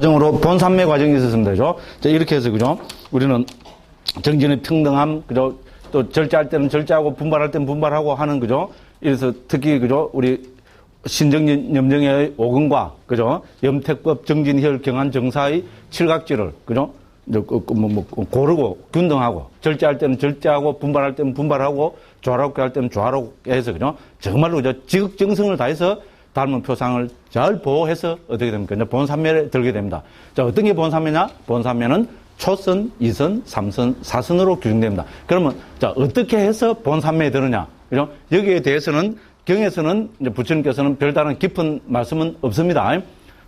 과정으로 본산매 과정이 있었습니다. 그죠? 자, 이렇게 해서, 그죠? 우리는 정진의 평등함, 그죠? 또 절제할 때는 절제하고 분발할 때는 분발하고 하는, 그죠? 이래서 특히, 그죠? 우리 신정진, 염정의 오근과, 그죠? 염택법, 정진희열, 경한 정사의 칠각지를, 그죠? 고르고, 균등하고, 절제할 때는 절제하고, 분발할 때는 분발하고, 조화롭게 할 때는 조화롭게 해서, 그죠? 정말로, 그죠? 지극정성을 다해서 닮은 표상을 잘 보호해서 어떻게 됩니까? 이제 본산매에 들게 됩니다. 자, 어떤 게 본산매냐? 본산매는 초선, 2선, 3선, 4선으로 규정됩니다. 그러면, 자, 어떻게 해서 본산매에 들으냐? 그죠? 여기에 대해서는 경에서는 이제 부처님께서는 별다른 깊은 말씀은 없습니다.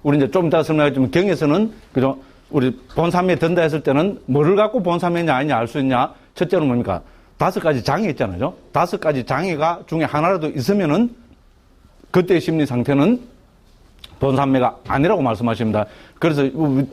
우리 이제 좀 이따 설명하겠지만 경에서는, 그죠? 우리 본산매에 든다 했을 때는 뭐를 갖고 본산매냐 아니냐 알 수 있냐? 첫째는 뭡니까? 5가지 장애 있잖아요. 5가지 장애가 중에 하나라도 있으면은 그때의 심리 상태는 본산매가 아니라고 말씀하십니다. 그래서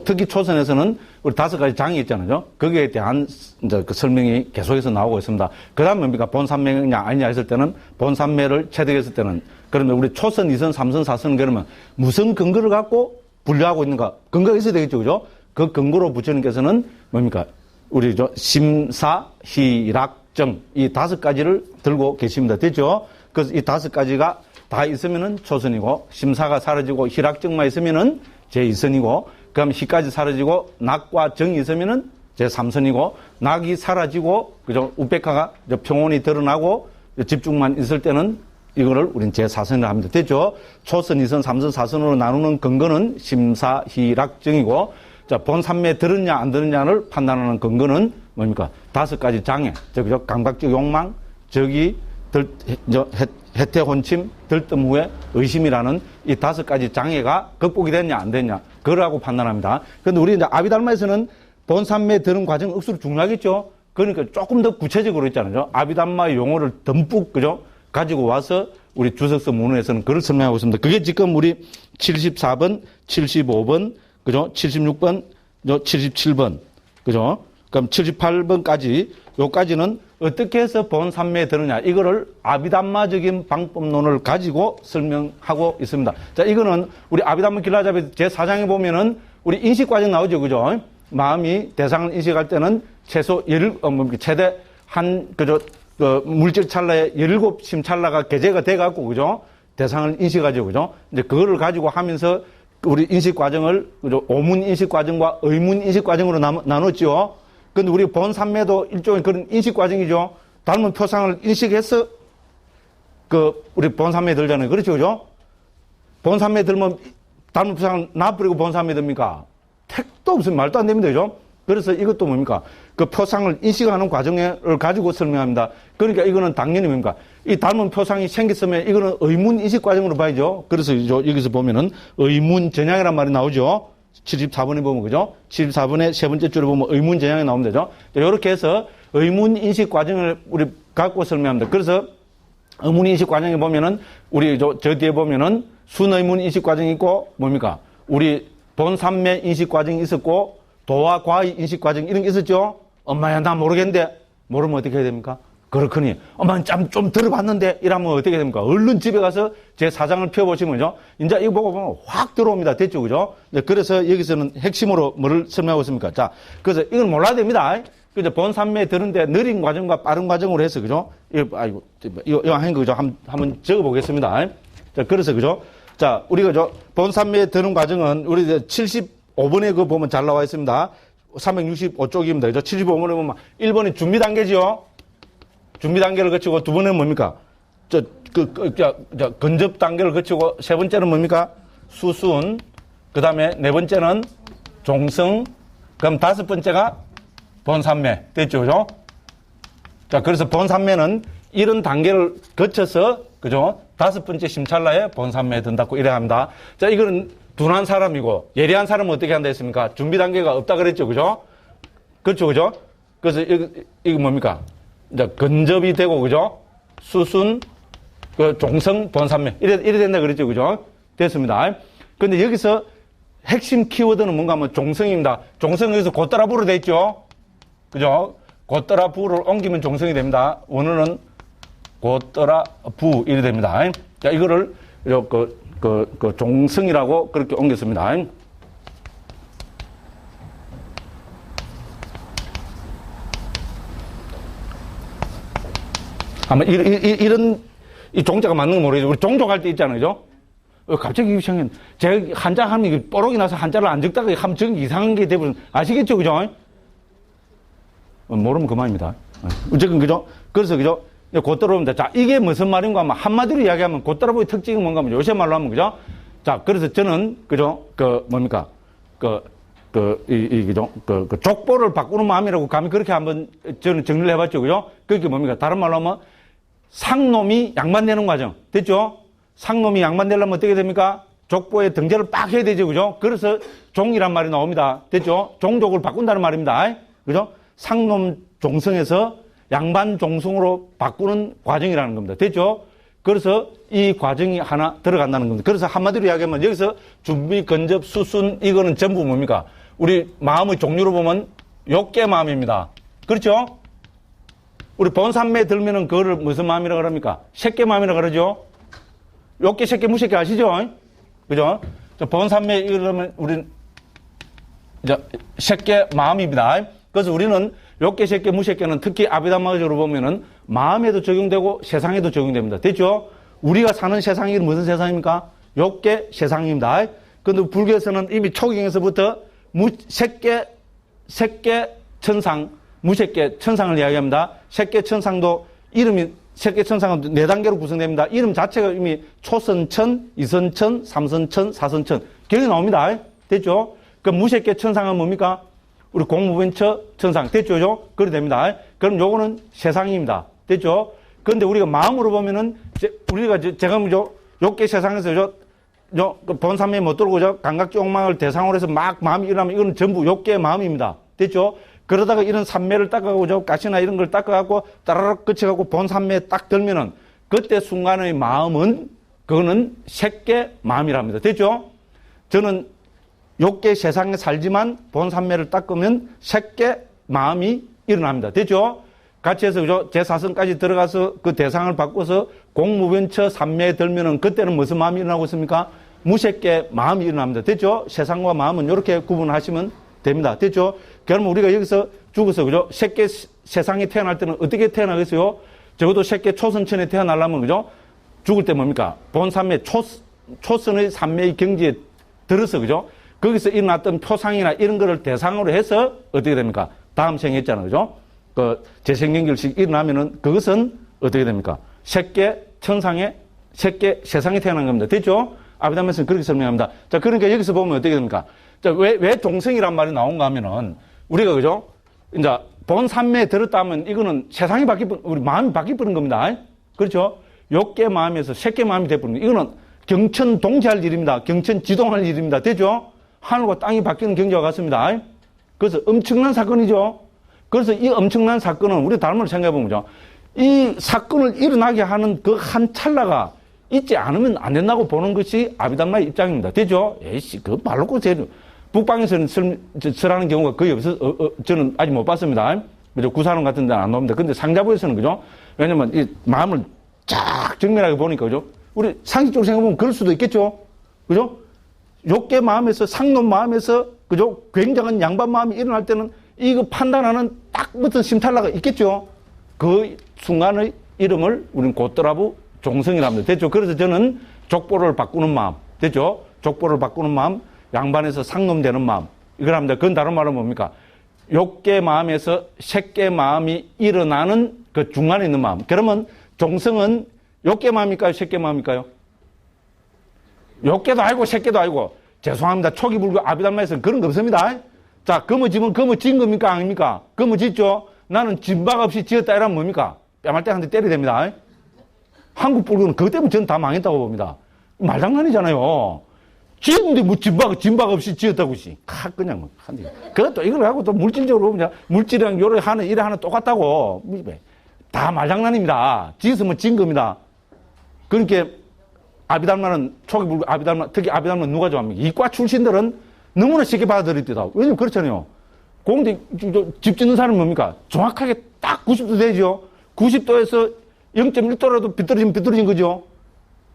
특히 초선에서는 우리 5가지 장애 있잖아요. 거기에 대한 이제 그 설명이 계속해서 나오고 있습니다. 그 다음 뭡니까? 본산매냐 아니냐 했을 때는 본산매를 체득했을 때는 그러면 우리 초선, 2선, 3선, 4선은 그러면 무슨 근거를 갖고 분류하고 있는가? 근거가 있어야 되겠죠. 그죠? 그 근거로 부처님께서는 뭡니까? 우리 심사, 희락정 이 5가지를 들고 계십니다. 됐죠? 그래서 이 5가지가 다 있으면은 초선이고, 심사가 사라지고, 희락정만 있으면은 제2선이고, 그다음 희까지 사라지고, 낙과 정이 있으면은 제3선이고, 낙이 사라지고, 그죠? 우백화가 평온이 드러나고, 집중만 있을 때는 이거를 우린 제4선이라 합니다. 됐죠? 초선, 2선, 3선, 4선으로 나누는 근거는 심사, 희락정이고, 자, 본산매에 들었냐, 안 들었냐를 판단하는 근거는 뭡니까? 5가지 장애, 그죠? 감각적 욕망, 적이, 해태혼침, 들뜸 후에 의심이라는 이 5가지 장애가 극복이 됐냐 안 됐냐 그거라고 판단합니다. 그런데 우리 이제 아비달마에서는 본산매에 드는 과정은 억수로 중요하겠죠. 그러니까 조금 더 구체적으로 있잖아요. 아비달마의 용어를 듬뿍 그죠 가지고 와서 우리 주석서 문헌에서는 그걸 설명하고 있습니다. 그게 지금 우리 74번, 75번, 그죠? 76번, 77번, 그죠? 그럼 78번까지 요까지는 어떻게 해서 본산매에 드느냐 이거를 아비담마적인 방법론을 가지고 설명하고 있습니다. 자, 이거는 우리 아비담마 길라잡이 제4장에 보면은 우리 인식과정 나오죠. 그죠? 마음이 대상을 인식할 때는 최소 최대 한 그죠? 물질 찰나에 17심 찰나가 개재가 돼 갖고 그죠? 대상을 인식하죠. 그죠? 이제 그거를 가지고 하면서 우리 인식 과정을 그죠? 오문 인식 과정과 의문 인식 과정으로 나눴죠. 근데 우리 본산매도 일종의 그런 인식 과정이죠. 닮은 표상을 인식해서 우리 본산매에 들잖아요. 그렇죠, 그죠? 본산매에 들면 닮은 표상을 놔버리고 본산매에 듭니까? 택도 없으면 말도 안 됩니다, 그죠? 그래서 이것도 뭡니까? 그 표상을 인식하는 과정을 가지고 설명합니다. 그러니까 이거는 당연히 뭡니까? 이 닮은 표상이 생겼으면 이거는 의문 인식 과정으로 봐야죠. 그래서 여기서 보면은 의문 전향이란 말이 나오죠. 74번에 보면, 그죠? 74번의 세 번째 줄에 보면 의문 전향이 나오면 되죠? 이렇게 해서 의문 인식 과정을 우리 갖고 설명합니다. 그래서 의문 인식 과정에 보면은 우리 저 뒤에 보면은 순의문 인식 과정이 있고 뭡니까? 우리 본산매 인식 과정이 있었고 도와 과의 인식 과정 이런 게 있었죠? 엄마야, 나 모르겠는데. 모르면 어떻게 해야 됩니까? 그렇거니, 엄마 좀 들어봤는데, 이러면 어떻게 됩니까? 얼른 집에 가서 제 사장을 펴보시면, 그죠? 이제 이거 보고 보면 확 들어옵니다. 됐죠? 그죠? 그래서 여기서는 핵심으로 뭐를 설명하고 있습니까? 자, 그래서 이걸 몰라야 됩니다. 그죠? 본산매에 드는데 느린 과정과 빠른 과정으로 해서, 그죠? 이거 한 거죠? 한번 적어보겠습니다. 자, 그래서, 그죠? 자, 우리가 본산매에 드는 과정은 우리 75번에 그거 보면 잘 나와 있습니다. 365쪽입니다. 그죠? 75번에 보면 1번이 준비 단계죠? 준비 단계를 거치고 두 번째는 뭡니까? 근접 단계를 거치고 세 번째는 뭡니까? 수순. 그 다음에 네 번째는 종성. 그럼 다섯 번째가 본산매. 됐죠? 그죠? 자, 그래서 본산매는 이런 단계를 거쳐서, 그죠? 다섯 번째 심찰라에 본산매에 든다고 이래야 합니다. 자, 이거는 둔한 사람이고, 예리한 사람은 어떻게 한다 했습니까? 준비 단계가 없다 그랬죠? 그죠? 그렇죠? 그죠? 그래서 이거 뭡니까? 이제 근접이 되고, 그죠? 수순, 종성, 본산매. 이래 된다 그랬죠? 그죠? 됐습니다. 근데 여기서 핵심 키워드는 뭔가 하면 종성입니다. 종성 여기서 곧따라부로 돼 있죠? 그죠? 곧따라부를 옮기면 종성이 됩니다. 원어는 곧따라부 이래 됩니다. 자, 이거를 종성이라고 그렇게 옮겼습니다. 아마 이런 이 종자가 맞는 거 모르겠어요. 우리 종족할 때 있잖아요. 그죠? 갑자기 이상해. 제가 한자 하면 뽀록이 나서 한자를 안 적다가 하면 정 이상한 게 되버린, 아시겠죠? 그죠? 모르면 그만입니다. 어쨌든, 그죠? 그래서, 그죠? 곧 들어옵니다. 자, 이게 무슨 말인가 하면, 한마디로 이야기하면, 곧 들어보기 특징이 뭔가 하면, 요새 말로 하면, 그죠? 자, 그래서 저는, 그죠? 뭡니까? 그죠? 족보를 바꾸는 마음이라고 감히 그렇게 한번 저는 정리를 해봤죠. 그죠? 그게 뭡니까? 다른 말로 하면, 상놈이 양반되는 과정. 됐죠? 상놈이 양반되려면 어떻게 됩니까? 족보에 등재를 빡 해야 되죠. 그죠? 그래서 종이란 말이 나옵니다. 됐죠? 종족을 바꾼다는 말입니다. 그죠? 상놈 종성에서 양반 종성으로 바꾸는 과정이라는 겁니다. 됐죠? 그래서 이 과정이 하나 들어간다는 겁니다. 그래서 한마디로 이야기하면 여기서 준비, 건접, 수순 이거는 전부 뭡니까? 우리 마음의 종류로 보면 욕계 마음입니다. 그렇죠? 우리 본산매 들면은 그거를 무슨 마음이라 그럽니까? 색계 마음이라 그러죠? 욕계, 색계, 무색계 아시죠? 그죠? 본산매 이러면 우린 이제 색계 마음입니다. 그래서 우리는 욕계, 색계, 무색계는 특히 아비담마적으로 보면은 마음에도 적용되고 세상에도 적용됩니다. 됐죠? 우리가 사는 세상이 무슨 세상입니까? 욕계 세상입니다. 그런데 불교에서는 이미 초경에서부터 색계 천상, 무색계 천상을 이야기합니다. 색계 천상도 이름이 색계 천상은 4단계로 구성됩니다. 이름 자체가 이미 초선천, 이선천, 삼선천, 사선천 경이 나옵니다. 됐죠? 그 무색계 천상은 뭡니까? 우리 공무변처 천상 됐죠? 그래 됩니다. 그럼 요거는 세상입니다. 됐죠? 그런데 우리가 마음으로 보면은 우리가 제가 뭐죠? 욕계 세상에서 본삼매에 못 들고 감각지 욕망을 대상으로 해서 막 마음이 일어나면 이거는 전부 욕계의 마음입니다. 됐죠? 그러다가 이런 삼매를 닦아가고 가시나 이런 걸 닦아갖고 따라락 끝쳐갖고 본삼매에 딱 들면은 그때 순간의 마음은 그거는 색계 마음이랍니다. 됐죠? 저는 욕계 세상에 살지만 본삼매를 닦으면 색계 마음이 일어납니다. 됐죠? 같이 해서 그죠? 제4성까지 들어가서 그 대상을 바꿔서 공무변처 삼매에 들면은 그때는 무슨 마음이 일어나고 있습니까? 무색계 마음이 일어납니다. 됐죠? 세상과 마음은 이렇게 구분하시면 됩니다. 됐죠? 그러면 우리가 여기서 죽어서 그죠? 색계 세상에 태어날 때는 어떻게 태어나겠어요? 적어도 색계 초선천에 태어나려면 그죠? 죽을 때 뭡니까? 본삼매 초선의 삼매의 경지에 들어서 그죠? 거기서 일어났던 표상이나 이런 거를 대상으로 해서 어떻게 됩니까? 다음 생에 했잖아요. 그죠? 재생연결식 일어나면은 그것은 어떻게 됩니까? 색계 천상에, 색계 세상에 태어난 겁니다. 됐죠? 아비담에서는 그렇게 설명합니다. 자, 그러니까 여기서 보면 어떻게 됩니까? 자, 왜 종성이란 말이 나온가 하면은 우리가 그죠? 이제 본삼매에 들었다 하면 이거는 세상이 우리 마음이 바뀌어버린 겁니다. 그렇죠? 욕계 마음에서 색계 마음이 돼버린 겁니다. 이거는 경천 동지할 일입니다. 경천 지동할 일입니다. 됐죠? 하늘과 땅이 바뀌는 경지와 같습니다. 그래서 엄청난 사건이죠. 그래서 이 엄청난 사건은 우리 다른 말로 생각해보면 이 사건을 일어나게 하는 그 한 찰나가 있지 않으면 안 된다고 보는 것이 아비담마의 입장입니다. 됐죠? 에이씨, 그 말로 제일 북방에서는 설하는 경우가 거의 저는 아직 못 봤습니다. 그죠? 구산원 같은 데는 안 나옵니다. 근데 상자부에서는 그죠? 왜냐면 이 마음을 쫙 정밀하게 보니까 그죠? 우리 상식적으로 생각해보면 그럴 수도 있겠죠? 그죠? 욕계 마음에서, 상놈 마음에서, 그죠? 굉장한 양반 마음이 일어날 때는 이거 판단하는 딱 붙은 심탈라가 있겠죠? 그 순간의 이름을 우리는 곧더라부 종성이랍니다. 됐죠? 그래서 저는 족보를 바꾸는 마음. 됐죠? 족보를 바꾸는 마음, 양반에서 상놈 되는 마음. 이거랍니다. 그건 다른 말은 뭡니까? 욕계 마음에서 색계 마음이 일어나는 그 중간에 있는 마음. 그러면 종성은 욕계 마음일까요? 색계 마음일까요? 욕계도 아니고 색계도 아니고. 죄송합니다. 초기 불교 아비담마에서는 그런 거 없습니다. 자, 거머집은 거머진 겁니까? 아닙니까? 거머짓죠? 나는 진박 없이 지었다 이러면 뭡니까? 뺨할 때 한 대 때려야 됩니다. 한국 불교는 그것 때문에 저는 다 망했다고 봅니다. 말장난이잖아요. 지었는데 뭐 진박 없이 지었다고 씨. 그냥 한 대. 그것도 이걸 하고 또 물질적으로 보면 물질이랑 요래 하는 이래 하는 똑같다고. 다 말장난입니다. 지었으면 진 겁니다. 그러니까 아비달마는 초기 불교 아비달마 특히 아비달마는 누가 좋아합니까? 이과 출신들은 너무나 쉽게 받아들이더라. 왜냐면 그렇잖아요. 공대 집 짓는 사람은 뭡니까? 정확하게 딱 90도 되죠. 90도에서 0.1도라도 삐뚤어진 거죠.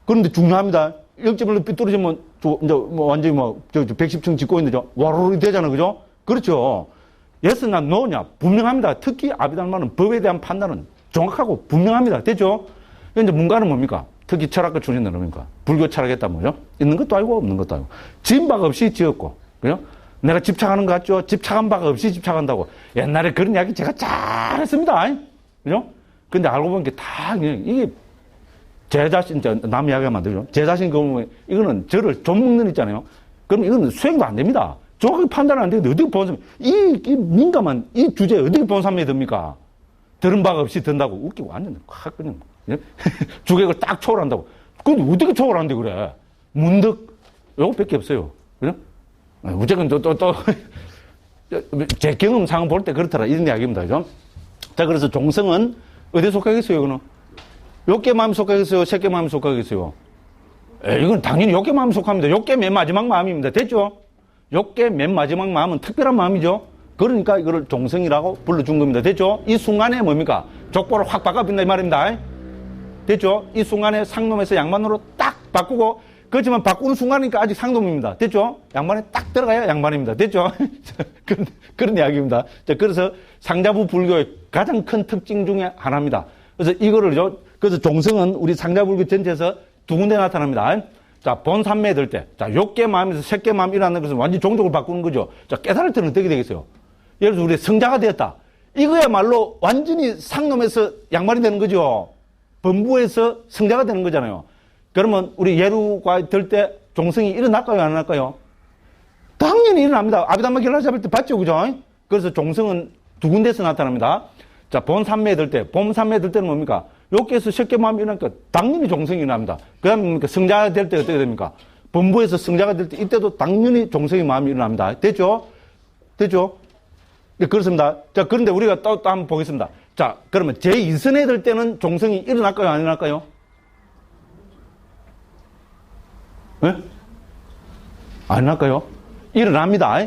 그런데 중요합니다. 0.1도 삐뚤어지면 이제 뭐 완전히 110층 짓고 있는데 와르르 되잖아요. 그죠? 그렇죠. 예스나 노냐 분명합니다. 특히 아비달마는 법에 대한 판단은 정확하고 분명합니다. 됐죠? 이제 문과는 뭡니까? 특히 철학과 출신들 뭡니까? 불교 철학했다 뭐죠? 있는 것도 아니고 없는 것도 아니고. 지은 바가 없이 지었고, 그죠? 내가 집착하는 것 같죠? 집착한 바가 없이 집착한다고. 옛날에 그런 이야기 제가 잘했습니다. 그죠? 근데 알고 보니까 다 그냥 이게 제 자신, 남 이야기하면 안 되죠? 제 자신 보면 이거는 저를 좀 먹는 있잖아요. 그럼 이거는 수행도 안 됩니다. 정확하게 판단 안 되는데 어떻게 본삼, 이 민감한 이 주제에 어떻게 본삼이 듭니까? 들은 바가 없이 든다고 웃기고 완전 확 그냥 주객을 딱 초월한다고. 근데 어떻게 초월하는데 그래? 문득 요거밖에 없어요. 그죠? 무조건 제 경험상 볼 때 그렇더라 이런 이야기입니다. 그죠? 자, 그래서 종성은 어디에 속하겠어요? 이거는 욕계 마음에 속하겠어요? 색계 마음에 속하겠어요? 이건 당연히 욕계 마음에 속합니다. 욕계 맨 마지막 마음입니다. 됐죠? 욕계 맨 마지막 마음은 특별한 마음이죠. 그러니까 이거를 종성이라고 불러준 겁니다. 됐죠? 이 순간에 뭡니까? 족보를 확 바꿔빈다 이 말입니다. 됐죠? 이 순간에 상놈에서 양반으로 딱 바꾸고, 그렇지만 바꾸는 순간이니까 아직 상놈입니다. 됐죠? 양반에 딱 들어가야 양반입니다. 됐죠? 그런 이야기입니다. 자, 그래서 상자부 불교의 가장 큰 특징 중에 하나입니다. 그래서 이거를, 그래서 종성은 우리 상자불교 전체에서 두 군데 나타납니다. 자, 본삼매에 들 때. 자, 욕계 마음에서 색계 마음 일어나는 것은 완전히 종족을 바꾸는 거죠. 자, 깨달을 때는 어떻게 되겠어요? 예를 들어서 우리 성자가 되었다. 이거야말로 완전히 상놈에서 양반이 되는 거죠. 범부에서 성자가 되는 거잖아요. 그러면 우리 예루가 될 때 종성이 일어날까요? 안 일어날까요? 당연히 일어납니다. 아비담마 결라 잡을 때 봤죠? 그죠? 그래서 종성은 두 군데서 나타납니다. 자, 본삼매에 들 때. 본삼매에 들 때는 뭡니까? 욕계에서 색계 마음이 일어나니까 당연히 종성이 일어납니다. 그 다음에 뭡니까? 성자가 될 때 어떻게 됩니까? 범부에서 성자가 될 때 이때도 당연히 종성의 마음이 일어납니다. 됐죠? 됐죠? 네, 그렇습니다. 자, 그런데 우리가 또 한번 보겠습니다. 자, 그러면 제2선에 들 때는 종성이 일어날까요? 안 일어날까요? 네? 안 일어날까요? 일어납니다.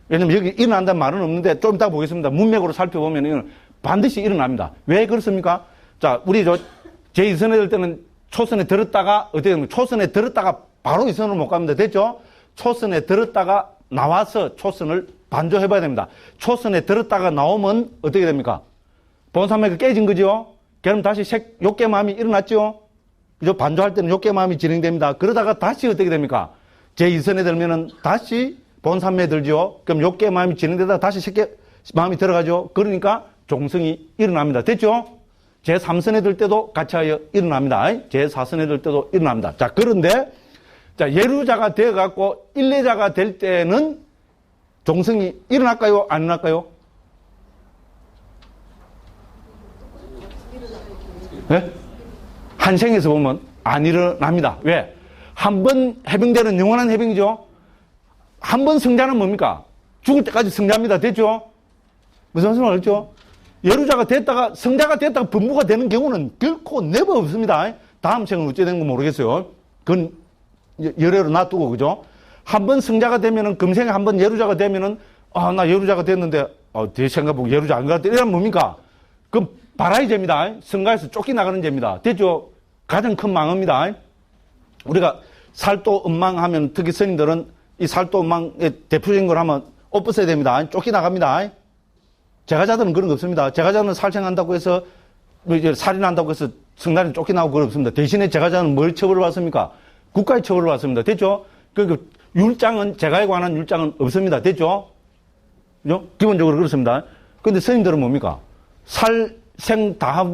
왜냐면 여기 일어난다는 말은 없는데 좀 이따 보겠습니다. 문맥으로 살펴보면 이건 반드시 일어납니다. 왜 그렇습니까? 자, 우리 제2선에 들 때는 초선에 들었다가 어떻게 됩니까? 초선에 들었다가 바로 이선으로 못 갑니다. 됐죠? 초선에 들었다가 나와서 초선을 반조해봐야 됩니다. 초선에 들었다가 나오면 어떻게 됩니까? 본삼매가 깨진 거죠? 그럼 다시 욕계 마음이 일어났죠? 그죠? 반조할 때는 욕계 마음이 진행됩니다. 그러다가 다시 어떻게 됩니까? 제2선에 들면은 다시 본삼매에 들죠? 그럼 욕계 마음이 진행되다가 다시 색계 마음이 들어가죠? 그러니까 종성이 일어납니다. 됐죠? 제3선에 들 때도 같이 하여 일어납니다. 제4선에 들 때도 일어납니다. 자, 그런데, 자, 예루자가 되어갖고 일례자가 될 때는 종성이 일어날까요? 안 일어날까요? 네? 한 생에서 보면 안 일어납니다. 왜? 한 번 해병되는 영원한 해병이죠? 한 번 성자는 뭡니까? 죽을 때까지 성자입니다. 됐죠? 무슨 말씀 알죠? 예루자가 됐다가, 성자가 됐다가 범부가 되는 경우는 결코 never 없습니다. 다음 생은 어찌 되는 건 모르겠어요. 그건 열애로 놔두고, 그죠? 한 번 성자가 되면은, 금생에 한 번 예루자가 되면은, 나 예루자가 됐는데, 뒤에 생각보고 예루자 안 갔다. 이러면 뭡니까? 그럼 바라이 죄입니다. 성가에서 쫓겨나가는 죄입니다. 됐죠? 가장 큰 망입니다. 우리가 살도 음망하면, 특히 스님들은 이 살도 음망의 대표적인 걸 하면 옷 벗어야 됩니다. 쫓겨나갑니다. 제가자들은 그런 거 없습니다. 제가자는 살생한다고 해서, 이제 살인한다고 해서 성단이 쫓겨나고 그런 거 없습니다. 대신에 제가자는 뭘 처벌을 받습니까? 국가의 처벌을 받습니다. 됐죠? 그러니까 율장은, 제가에 관한 율장은 없습니다. 됐죠? 그죠? 기본적으로 그렇습니다. 근데 스님들은 뭡니까? 살생 다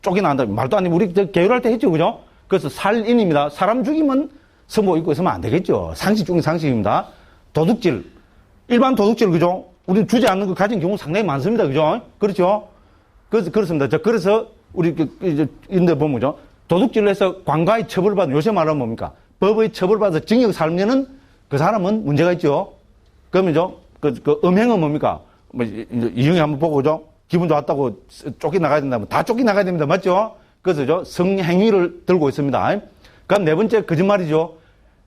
쫓겨난다. 말도 안 되면 우리 계율할 때 했죠. 그죠? 그래서 살인입니다. 사람 죽이면 선고 입고 있으면 안 되겠죠. 상식 중의 상식입니다. 도둑질. 일반 도둑질, 그죠? 우리는 주지 않는 거 가진 경우 상당히 많습니다. 그죠? 그렇죠? 그렇습니다. 그래서 우리 이런데 보면, 그죠? 도둑질을 해서 관과의 처벌받은, 요새 말하면 뭡니까? 법의 처벌받아서 징역 살면은 그 사람은 문제가 있죠. 그러면죠? 그 음행은 뭡니까? 이형이 한번 보고, 그죠? 기분 좋았다고 쫓겨나가야 된다면 다 쫓겨나가야 됩니다. 맞죠? 그래서 성행위를 들고 있습니다. 그럼 네 번째 거짓말이죠.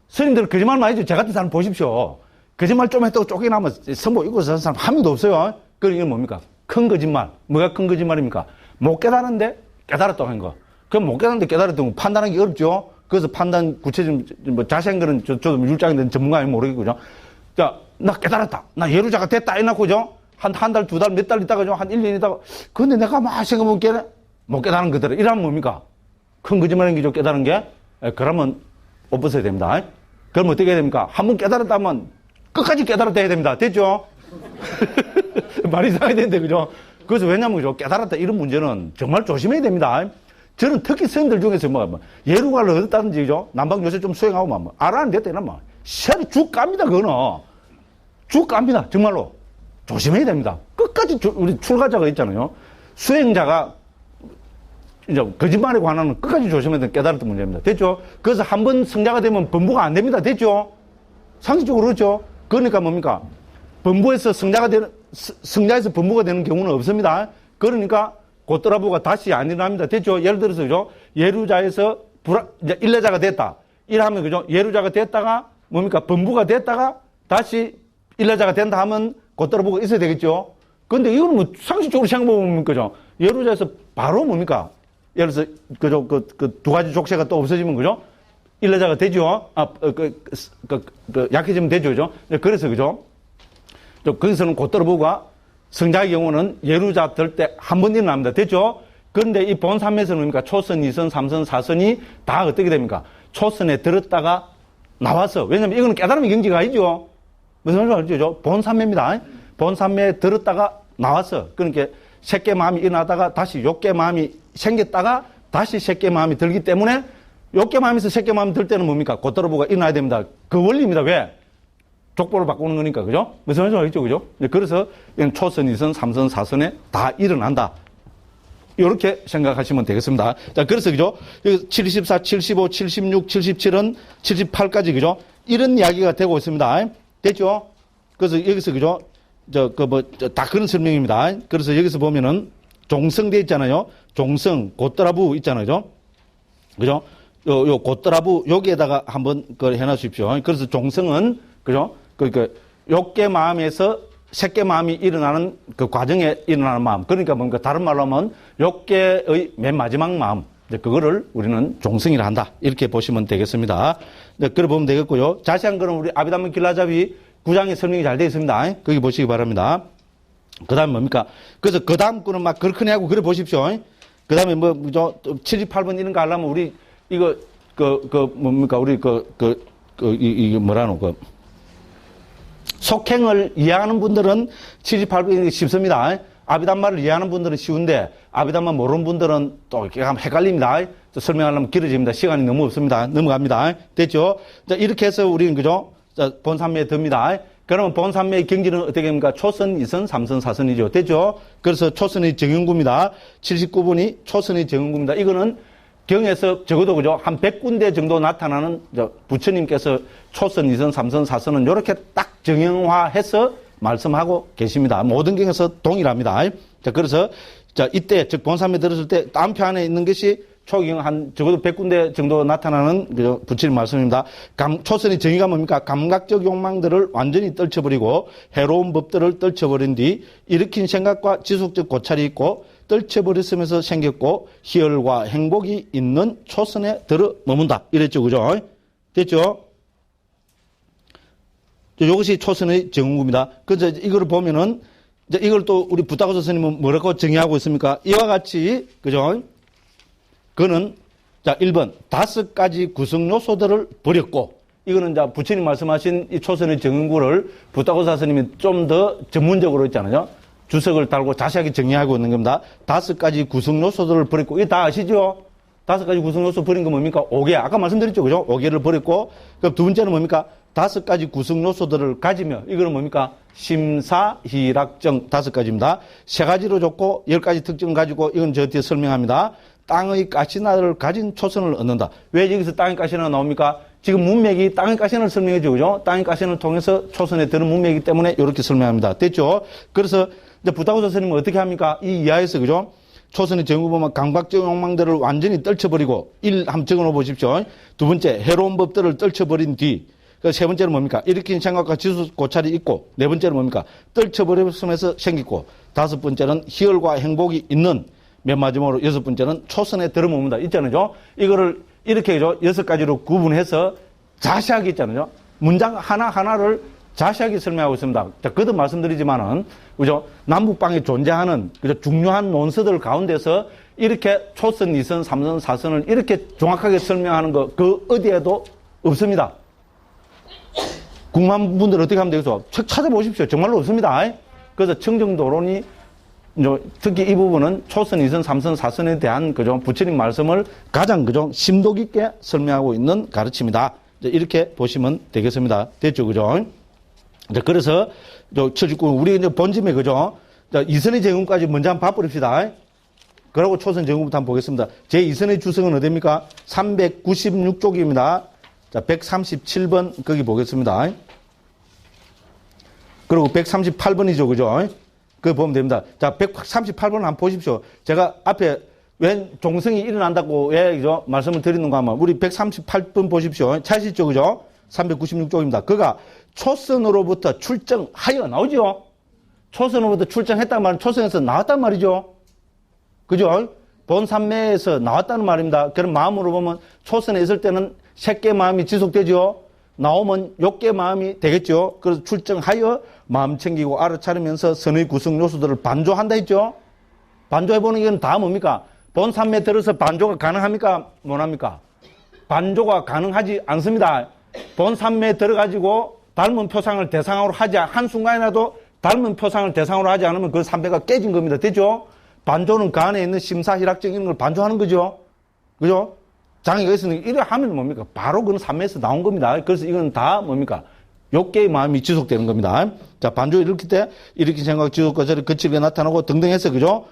스님들 거짓말 많이 해죠. 저 같은 사람 보십시오. 거짓말 좀 했다고 쫓겨나면 선보 이고 사는 사람 한 명도 없어요. 그러니까 뭡니까? 큰 거짓말. 뭐가 큰 거짓말입니까? 못 깨달았는데 깨달았다고 한 거. 그럼 못 깨달았는데 깨달았다고 판단하기 어렵죠. 그래서 판단 구체적인 자세한 거는 저도 율장인데 전문가 아니면 모르겠고요. 자, 나 깨달았다. 나 예루자가 됐다. 해놓고죠. 한 달, 두 달, 몇 달 있다가죠. 한 1년 있다가. 근데 내가 막 생각해보면 못 깨달은 것들을. 이러면 뭡니까? 큰 거짓말인 게죠, 깨달은 게. 그러면 옷 벗어야 됩니다. 그럼 어떻게 해야 됩니까? 한번 깨달았다면 끝까지 깨달았다 해야 됩니다. 됐죠? 말이 이상해야 되는데, 그죠? 그래서 왜냐면, 그죠? 깨달았다 이런 문제는 정말 조심해야 됩니다. 저는 특히 선생님들 중에서 예루가를 얻었다든지, 그죠? 남방 요새 좀 수행하고, 알아는 됐다, 이러면, 시합이 쭉 갑니다, 그거는. 쭉 갑니다, 정말로. 조심해야 됩니다. 끝까지 우리 출가자가 있잖아요. 수행자가 이제 거짓말에 관한 끝까지 조심해야 되는 깨달았던 문제입니다. 됐죠? 그래서 한번 성자가 되면 범부가 안 됩니다. 됐죠? 상식적으로 그렇죠? 그러니까 뭡니까? 범부에서 성자에서 범부가 되는 경우는 없습니다. 그러니까 곧더라부가 다시 안 일어납니다. 됐죠? 예를 들어서, 그죠? 예루자에서 이제 일례자가 됐다. 이러면, 그죠? 예루자가 됐다가 뭡니까? 범부가 됐다가 다시 일례자가 된다 하면 곧더라부가 있어야 되겠죠? 근데 이거는 뭐 상식적으로 생각해보면, 그죠? 예루자에서 바로 뭡니까? 예를 들어서, 그죠? 그 두 가지 족쇄가 또 없어지면, 그죠? 일례자가 되죠? 약해지면 되죠, 그죠? 그래서, 그죠? 거기서는 곧더라부가 성자의 경우는 예루자 될 때 한 번 일어납니다. 됐죠? 그런데 이 본삼에서는 뭡니까? 초선, 2선, 3선, 4선이 다 어떻게 됩니까? 초선에 들었다가 나와서, 왜냐면 이거는 깨달음의 경지가 아니죠? 무슨 말인지 알죠? 본삼매입니다. 본삼매에 들었다가 나왔어. 그러니까 새끼 마음이 일어나다가 다시 욕계 마음이 생겼다가 다시 새끼 마음이 들기 때문에 욕계 마음에서 새끼 마음이 들 때는 뭡니까? 곧더라부가 일어나야 됩니다. 그 원리입니다. 왜? 족보를 바꾸는 거니까, 그죠? 무슨 말인지 알죠? 그죠? 그래서 초선, 2선, 3선, 4선에 다 일어난다. 이렇게 생각하시면 되겠습니다. 자, 그래서, 그죠? 74, 75, 76, 77은 78까지, 그죠? 이런 이야기가 되고 있습니다. 됐죠? 그래서 여기서, 그죠? 다 그런 설명입니다. 그래서 여기서 보면은 종성돼 있잖아요. 종성, 곧더라부 있잖아요. 그죠? 요 곧더라부, 여기에다가 한번 그걸 해놔주십시오. 그래서 종성은, 그죠? 그러니까 욕계 마음에서 색계 마음이 일어나는 그 과정에 일어나는 마음. 그러니까 뭔가 다른 말로 하면 욕계의 맨 마지막 마음. 이제 그거를 우리는 종성이라 한다. 이렇게 보시면 되겠습니다. 네, 그래 보면 되겠고요. 자세한 거는 우리 아비담문 길라잡이 9장에 설명이 잘 되어 있습니다. 거기 보시기 바랍니다. 그 다음에 뭡니까? 그래서 그 다음 거는 막 그렇게 하고 그래 보십시오. 그 다음에 뭐, 78번 이런 거 하려면 우리 이거, 뭡니까? 우리 이게 뭐라노, 속행을 이해하는 분들은 78번이 쉽습니다. 아비담마를 이해하는 분들은 쉬운데, 아비담마 모르는 분들은 또 이렇게 하면 헷갈립니다. 설명하려면 길어집니다. 시간이 너무 없습니다. 넘어갑니다. 됐죠? 자, 이렇게 해서 우리는, 그죠? 자, 본산매에 듭니다. 그러면 본산매의 경지는 어떻게 됩니까? 초선, 2선, 3선, 4선이죠. 됐죠? 그래서 초선의 정형구입니다. 79번이 초선의 정형구입니다. 이거는 경에서 적어도, 그죠? 한 100군데 정도 나타나는 부처님께서 초선, 2선, 3선, 4선은 이렇게 딱 정형화해서 말씀하고 계십니다. 모든 경에서 동일합니다. 자, 그래서, 자, 이때, 즉, 본삼에 들었을 때, 딴표 안에 있는 것이 초경 한, 적어도 100군데 정도 나타나는, 그죠? 부처님 말씀입니다. 초선의 정의가 뭡니까? 감각적 욕망들을 완전히 떨쳐버리고, 해로운 법들을 떨쳐버린 뒤, 일으킨 생각과 지속적 고찰이 있고, 떨쳐버렸으면서 생겼고, 희열과 행복이 있는 초선에 들어 머문다. 이랬죠, 그죠? 됐죠? 이것이 초선의 정구입니다. 그래서 이거를 보면은, 이제 이걸 또 우리 부타고서 스님은 뭐라고 정의하고 있습니까? 이와 같이, 그죠? 그는, 자, 1번, 5가지 구성 요소들을 버렸고, 이거는 자, 부처님 말씀하신 이 초선의 정구를 부타고서 스님이 좀 더 전문적으로 있잖아요. 주석을 달고 자세하게 정의하고 있는 겁니다. 5가지 구성 요소들을 버렸고, 이거 다 아시죠? 5가지 구성 요소 버린 거 뭡니까? 5개. 아까 말씀드렸죠, 그죠? 5개를 버렸고, 그럼 두 번째는 뭡니까? 5가지 구성 요소들을 가지며, 이거는 뭡니까? 심사, 희락정 5가지입니다. 3가지로 줬고, 10가지 특징을 가지고, 이건 저 뒤에 설명합니다. 땅의 가시나를 가진 초선을 얻는다. 왜 여기서 땅의 가시나 나옵니까? 지금 문맥이 땅의 가시나를 설명해줘, 그죠? 땅의 가시나를 통해서 초선에 드는 문맥이기 때문에 이렇게 설명합니다. 됐죠? 그래서, 이제 부타고서 스님은 어떻게 합니까? 이 이하에서, 그죠? 초선의 정구 보면 강박적 욕망들을 완전히 떨쳐버리고, 한번 적어놓어 보십시오. 두 번째, 해로운 법들을 떨쳐버린 뒤, 세 번째는 뭡니까? 일으킨 생각과 지수 고찰이 있고, 네 번째는 뭡니까? 떨쳐버렸으면서 생기고, 다섯 번째는 희열과 행복이 있는, 맨 마지막으로 여섯 번째는 초선에 들어옵니다. 있잖아요. 이거를 이렇게 6가지로 구분해서 자세하게 있잖아요. 문장 하나하나를 자세하게 설명하고 있습니다. 자, 그도 말씀드리지만은, 그죠? 남북방에 존재하는, 그죠? 중요한 논서들 가운데서 이렇게 초선, 2선, 3선, 4선을 이렇게 정확하게 설명하는 거, 그 어디에도 없습니다. 궁금한 분들 어떻게 하면 되겠어? 책 찾아보십시오. 정말로 없습니다. 그래서 청정도론이 특히 이 부분은 초선, 2선, 3선, 4선에 대한 그죠 부처님 말씀을 가장 그죠 심도 깊게 설명하고 있는 가르침이다. 이렇게 보시면 되겠습니다. 됐죠, 그죠? 그래서 우리 이제 본집에 그죠? 자, 이선의 제공까지 먼저 한번 봐버립시다. 그러고 초선 제공부터 한번 보겠습니다. 제 2선의 주석은 어디입니까? 396쪽입니다. 자, 137번 거기 보겠습니다. 그리고 138번이죠, 그죠? 그거 보면 됩니다. 자, 138번 한번 보십시오. 제가 앞에 왜 종성이 일어난다고 왜 그죠? 말씀을 드리는가 하면 우리 138번 보십시오. 찾으시죠, 그죠? 396쪽입니다. 그가 초선으로부터 출정하여 나오죠? 초선으로부터 출정했단 말은 초선에서 나왔단 말이죠? 그죠? 본산매에서 나왔다는 말입니다. 그럼 마음으로 보면 초선에 있을 때는 색계 마음이 지속되죠? 나오면 욕계 마음이 되겠죠? 그래서 출정하여 마음 챙기고 알아차리면서 선의 구성 요소들을 반조한다 했죠? 반조해보는 건 다 뭡니까? 본산매 들어서 반조가 가능합니까? 못합니까? 반조가 가능하지 않습니다. 본산매에 들어가지고 닮은 표상을 대상으로 하지, 한순간이라도 닮은 표상을 대상으로 하지 않으면 그 삼배가 깨진 겁니다. 됐죠? 반조는 그 안에 있는 심사, 희락적인 걸 반조하는 거죠? 그죠? 장애가 있으니 이래 하면 뭡니까? 바로 그건 삼매에서 나온 겁니다. 그래서 이건 다 뭡니까? 욕계의 마음이 지속되는 겁니다. 자, 반조 일으킬 때, 일으킨 생각, 지속과 저를 거칠게 나타나고 등등 해서, 그죠?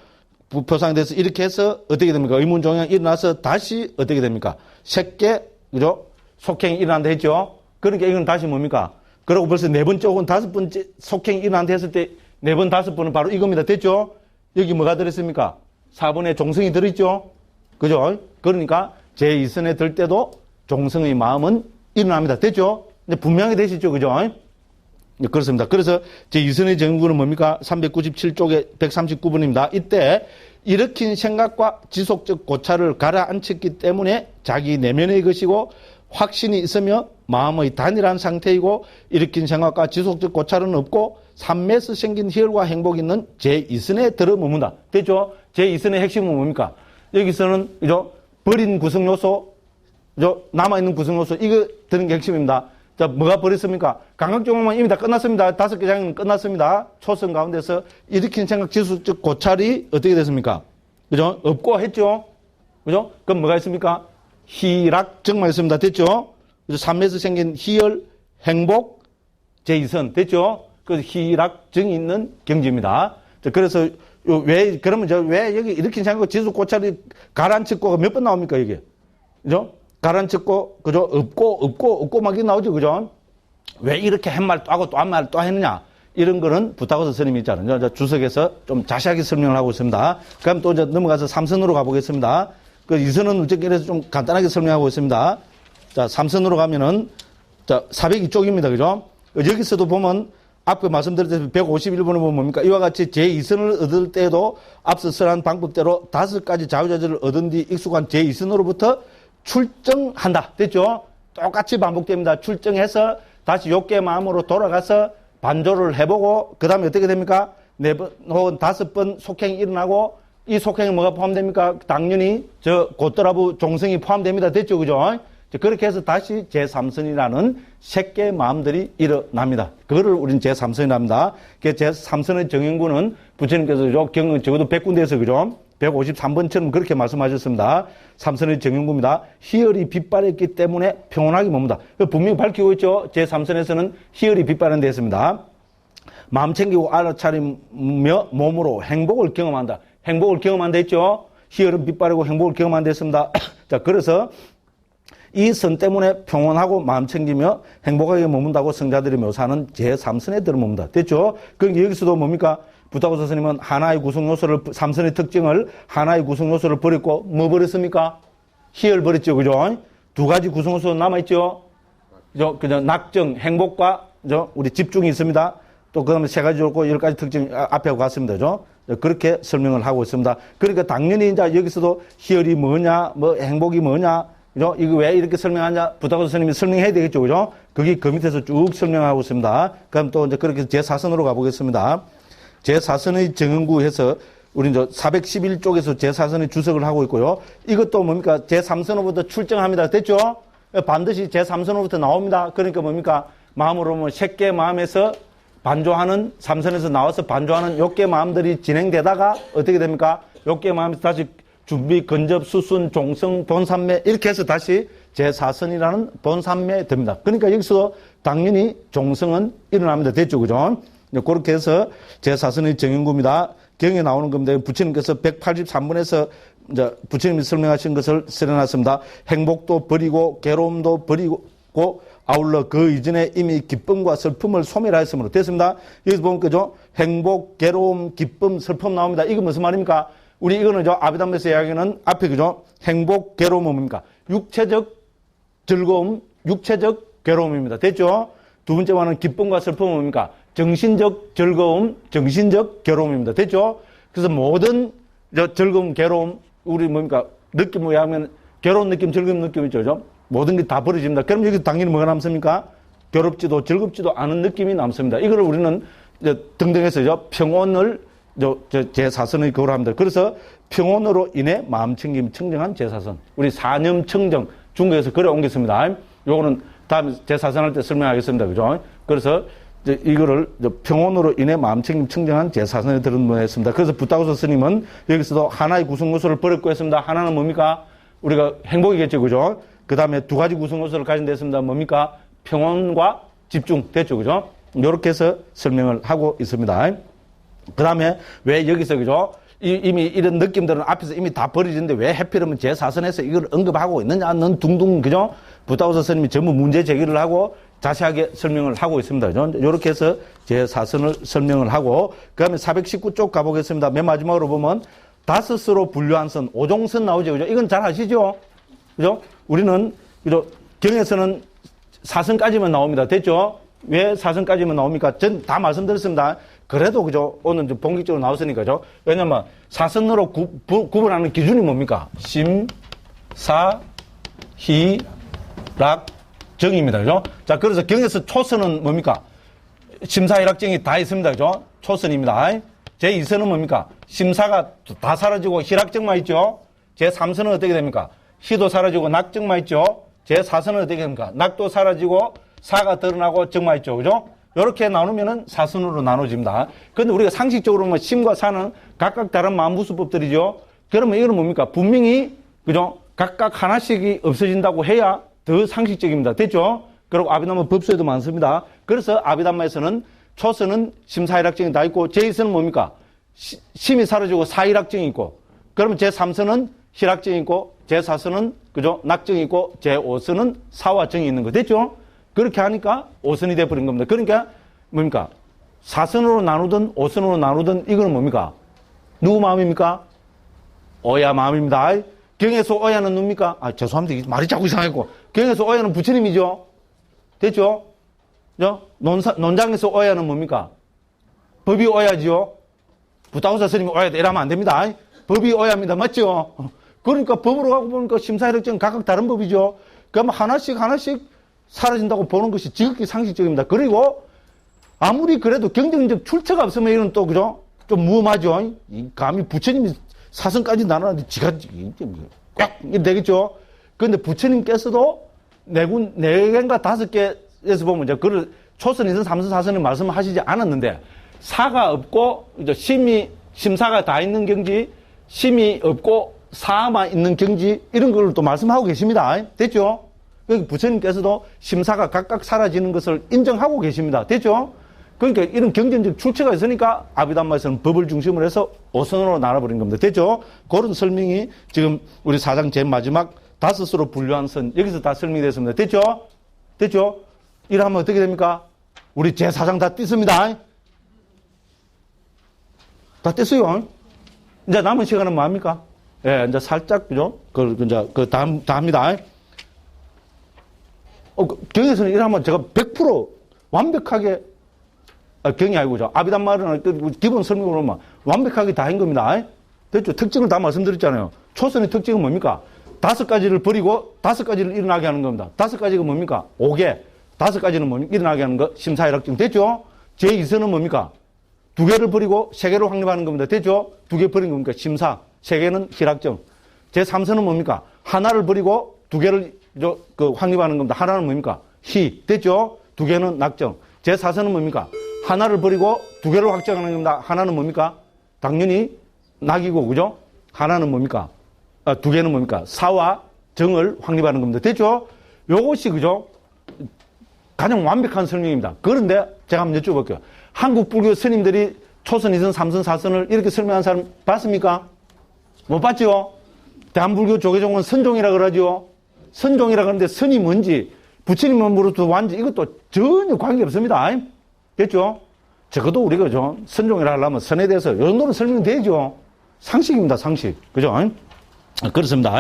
부표상에 대해서 이렇게 해서 어떻게 됩니까? 의문종양 일어나서 다시 어떻게 됩니까? 색계, 그죠? 속행이 일어난다 했죠? 그러니까 이건 다시 뭡니까? 그리고 벌써 네 번째 혹은 다섯 번째 속행이 일어난다 했을 때 네 번, 다섯 번은 바로 이겁니다. 됐죠? 여기 뭐가 들었습니까? 4번에 종성이 들어있죠? 그죠? 그러니까 제2선에 들 때도 종성의 마음은 일어납니다. 됐죠? 이제 분명히 되시죠? 그죠? 네, 그렇습니다. 그래서 제2선의 정구는 뭡니까? 397쪽에 139번입니다. 이때 일으킨 생각과 지속적 고찰을 가라앉혔기 때문에 자기 내면의 것이고 확신이 있으며 마음의 단일한 상태이고 일으킨 생각과 지속적 고찰은 없고 삼매에서 생긴 희열과 행복이 있는 제2선에 들어머문다. 됐죠? 제2선의 핵심은 뭡니까? 여기서는 그죠? 버린 구성요소, 남아있는 구성요소, 이거 드는 게 핵심입니다. 자, 뭐가 버렸습니까? 감각종목만 이미 다 끝났습니다. 5개 장은 끝났습니다. 초선 가운데서 일으킨 생각 지속적 고찰이 어떻게 됐습니까? 그죠? 없고 했죠? 그죠? 그럼 뭐가 있습니까? 희락정만 있습니다. 됐죠? 그래서 삼매에서 생긴 희열, 행복, 제2선. 됐죠? 그래서 희락정이 있는 경지입니다. 자, 그래서 그러면 왜 여기 일으킨 생각 지속 고찰이 가라앉혔고가 몇 번 나옵니까, 이게? 그죠? 가라앉혔고, 그죠? 없고 막 이렇게 나오죠, 그죠? 왜 이렇게 한 말 또 하고 또 한 말 또 했느냐? 이런 거는 부타고서 스님이 있잖아요. 주석에서 좀 자세하게 설명을 하고 있습니다. 그럼 또 이제 넘어가서 3선으로 가보겠습니다. 그 2선은 우측길에서 좀 간단하게 설명하고 있습니다. 자, 3선으로 가면은, 자, 402쪽입니다, 그죠? 여기서도 보면, 앞에 말씀드렸듯이 151번을 보면 뭡니까? 이와 같이 제2선을 얻을 때도 앞서 설한 방법대로 5가지 자유자재를 얻은 뒤 익숙한 제2선으로부터 출정한다. 됐죠? 똑같이 반복됩니다. 출정해서 다시 욕계 마음으로 돌아가서 반조를 해보고 그 다음에 어떻게 됩니까? 4번 혹은 5번 속행이 일어나고 이 속행에 뭐가 포함됩니까? 당연히 고떠라부 종성이 포함됩니다. 됐죠? 그죠? 그렇게 해서 다시 제3선이라는 색계 마음들이 일어납니다. 그거를 우리는 제3선이라 합니다. 제3선의 정연구는 부처님께서 적어도 100군데에서 그죠? 153번처럼 그렇게 말씀하셨습니다. 3선의 정연구입니다. 희열이 빛발했기 때문에 평온하게 머문다. 분명히 밝히고 있죠. 제3선에서는 희열이 빛바른 데 있습니다. 마음 챙기고 알아차리며 몸으로 행복을 경험한다. 행복을 경험한다 했죠. 희열은 빛바르고 행복을 경험한다 했습니다. 자, 그래서 이 선 때문에 평온하고 마음 챙기며 행복하게 머문다고 성자들이 묘사하는 제3선에 들어머문다. 됐죠? 그러니까 여기서도 뭡니까? 부타고서 스님은 하나의 구성요소를, 3선의 특징을 하나의 구성요소를 버렸고, 뭐 버렸습니까? 희열 버렸죠. 그죠? 2가지 구성요소 남아있죠? 그죠? 낙정, 행복과, 우리 집중이 있습니다. 또 그 다음에 3가지 좋고 10가지 특징 앞에 갔습니다. 그죠? 그렇게 설명을 하고 있습니다. 그러니까 당연히 이제 여기서도 희열이 뭐냐, 뭐 행복이 뭐냐, 그죠? 이거 왜 이렇게 설명하냐? 부타고서 스님이 설명해야 되겠죠. 그죠? 그게 그 밑에서 쭉 설명하고 있습니다. 그럼 또 이제 그렇게 제4선으로 가보겠습니다. 제4선의 정연구에서 우리 이제 411쪽에서 제4선이 주석을 하고 있고요. 이것도 뭡니까? 제3선으로부터 출정합니다. 됐죠? 반드시 제3선으로부터 나옵니다. 그러니까 뭡니까? 마음으로 뭐 새끼 마음에서 반조하는, 삼선에서 나와서 반조하는 욕계 마음들이 진행되다가 어떻게 됩니까? 욕계 마음에서 다시 준비, 근접, 수순, 종성, 본산매 이렇게 해서 다시 제4선이라는 본산매에 됩니다. 그러니까 여기서 당연히 종성은 일어납니다. 됐죠? 그죠? 그렇게 해서 제4선의 정인구입니다. 경에 나오는 겁니다. 부처님께서 183번에서 이제 부처님이 설명하신 것을 써놨습니다. 행복도 버리고 괴로움도 버리고 아울러 그 이전에 이미 기쁨과 슬픔을 소멸하였으므로 됐습니다. 여기서 보면 그죠? 행복, 괴로움, 기쁨, 슬픔 나옵니다. 이거 무슨 말입니까? 우리 이거는 저 아비담에서 이야기는 앞에 그죠? 행복, 괴로움은 뭡니까? 육체적 즐거움, 육체적 괴로움입니다. 됐죠? 두 번째와는 기쁨과 슬픔은 뭡니까? 정신적 즐거움, 정신적 괴로움입니다. 됐죠? 그래서 모든 즐거움, 괴로움, 우리 뭡니까? 느낌, 뭐냐면 괴로운 느낌, 즐거운 느낌 있죠. 그죠? 모든 게 다 버려집니다. 그럼 여기 당연히 뭐가 남습니까? 괴롭지도 즐겁지도 않은 느낌이 남습니다. 이거를 우리는 등등해서 평온을 제4선의 그걸 합니다. 그래서 평온으로 인해 마음 챙김 청정한 제4선. 우리 사념 청정 중국에서 그래 옮겼습니다. 요거는 다음에 제4선 할 때 설명하겠습니다. 그죠? 그래서 이거를 평온으로 인해 마음 챙김 청정한 제4선에 들어놓았습니다. 그래서 부타고서 스님은 여기서도 하나의 구성 요소를 버렸고 했습니다. 하나는 뭡니까? 우리가 행복이겠죠. 그죠? 그 다음에 두 가지 구성 요소를 가진 데 있습니다. 뭡니까? 평온과 집중. 됐죠. 그죠? 이렇게 해서 설명을 하고 있습니다. 그 다음에 왜 여기서 그죠? 이미 이런 느낌들은 앞에서 이미 다 버려지는데 왜 해필이면 제4선에서 이걸 언급하고 있느냐는 둥둥 그죠? 부타고서 스님이 전부 문제 제기를 하고 자세하게 설명을 하고 있습니다. 그죠? 이렇게 해서 제4선을 설명을 하고 그 다음에 419쪽 가보겠습니다. 맨 마지막으로 보면 다섯으로 분류한 선, 오종선 나오죠. 그죠? 이건 잘 아시죠? 그죠? 우리는 그죠? 경에서는 4선까지만 나옵니다. 됐죠? 왜 4선까지만 나옵니까? 전 다 말씀드렸습니다. 그래도 그죠? 오늘 좀 본격적으로 나왔으니까죠. 왜냐면 4선으로 구분하는 기준이 뭡니까? 심, 사, 희, 락, 정입니다. 그죠? 자, 그래서 경에서 초선은 뭡니까? 심사희락정이 다 있습니다. 그죠? 초선입니다. 제2선은 뭡니까? 심사가 다 사라지고 희락정만 있죠? 제3선은 어떻게 됩니까? 희도 사라지고 낙정만 있죠? 제4선은 어떻게 됩니까? 낙도 사라지고 사가 드러나고 정만 있죠. 그죠? 이렇게 나누면은 4선으로 나눠집니다. 그런데 우리가 상식적으로 뭐 심과 사는 각각 다른 마음부수법들이죠. 그러면 이거는 뭡니까? 분명히, 그죠? 각각 하나씩이 없어진다고 해야 더 상식적입니다. 됐죠? 그리고 아비담마 법소에도 많습니다. 그래서 아비담마에서는 초선은 심사희락정이 다 있고, 제2선은 뭡니까? 심이 사라지고 사희락정이 있고, 그러면 제3선은 희락정이 있고, 제4선은, 그죠? 낙정이 있고, 제5선은 사화정이 있는 거. 됐죠? 그렇게 하니까 5선이 돼버린 겁니다. 그러니까 뭡니까? 4선으로 나누든 5선으로 나누든 이거는 뭡니까? 누구 마음입니까? 어야 마음입니다. 경에서 어야는 누굽니까? 아, 죄송합니다. 말이 자꾸 이상하고. 경에서 어야는 부처님이죠? 됐죠? 논장에서 어야는 뭡니까? 법이 어야지요? 부타고사 스님이 어야다 이러면 안 됩니다. 법이 어야입니다. 맞죠? 그러니까 법으로 가고 보니까 심사희락정은 각각 다른 법이죠. 그럼 하나씩 사라진다고 보는 것이 지극히 상식적입니다. 그리고 아무리 그래도 경쟁적 출처가 없으면 이건 또 그죠? 좀 무험하죠. 감히 부처님이 4선까지 나누는데 지가 꽉 이렇게 되겠죠. 그런데 부처님께서도 네 개인가 5개에서 보면 이제 그걸 초선, 2선, 3선, 4선을 말씀하시지 않았는데 사가 없고 이제 심사가 다 있는 경지, 심이 없고 사만 있는 경지 이런 걸 또 말씀하고 계십니다. 됐죠? 그러니까 부처님께서도 심사가 각각 사라지는 것을 인정하고 계십니다. 됐죠? 그러니까 이런 경쟁적 출처가 있으니까 아비담마에서는 법을 중심으로 해서 5선으로 나눠버린 겁니다. 됐죠? 그런 설명이 지금 우리 4장 제일 마지막 5으로 분류한 선 여기서 다 설명이 됐습니다. 됐죠? 됐죠? 이러면 어떻게 됩니까? 우리 제4장 다 뗐습니다. 다 뗐어요. 이제 남은 시간은 뭐 합니까? 예, 이제 살짝, 그죠? 다음, 다 합니다. 경에서는 이러면 제가 100% 완벽하게, 경이 아니고, 아비담마는 기본 설명으로 보면 완벽하게 다 한 겁니다. 됐죠? 특징을 다 말씀드렸잖아요. 초선의 특징은 뭡니까? 5가지를 버리고 5가지를 일어나게 하는 겁니다. 5가지가 뭡니까? 5개. 5가지는 뭡니까? 일어나게 하는 거, 심사희락정. 됐죠? 제2선은 뭡니까? 2개를 버리고 3개로 확립하는 겁니다. 됐죠? 두 개 버린 겁니까? 심사. 세 개는 희락정. 제3선은 뭡니까? 하나를 버리고 두 개를 확립하는 겁니다. 하나는 뭡니까? 희. 됐죠? 두 개는 낙정. 제4선은 뭡니까? 하나를 버리고 두 개를 확정하는 겁니다. 하나는 뭡니까? 당연히 낙이고, 그죠? 하나는 뭡니까? 두 개는 뭡니까? 사와 정을 확립하는 겁니다. 됐죠? 요것이, 그죠? 가장 완벽한 설명입니다. 그런데 제가 한번 여쭤볼게요. 한국 불교 스님들이 초선, 2선, 3선, 4선을 이렇게 설명한 사람 봤습니까? 못 봤죠? 대한불교 조계종은 선종이라 그러죠? 선종이라 그러는데 선이 뭔지, 부처님 몸으로부터 완지, 이것도 전혀 관계없습니다. 됐죠? 적어도 우리가 좀 선종이라 하려면 선에 대해서 이 정도는 설명되죠? 상식입니다, 상식. 그죠? 그렇습니다.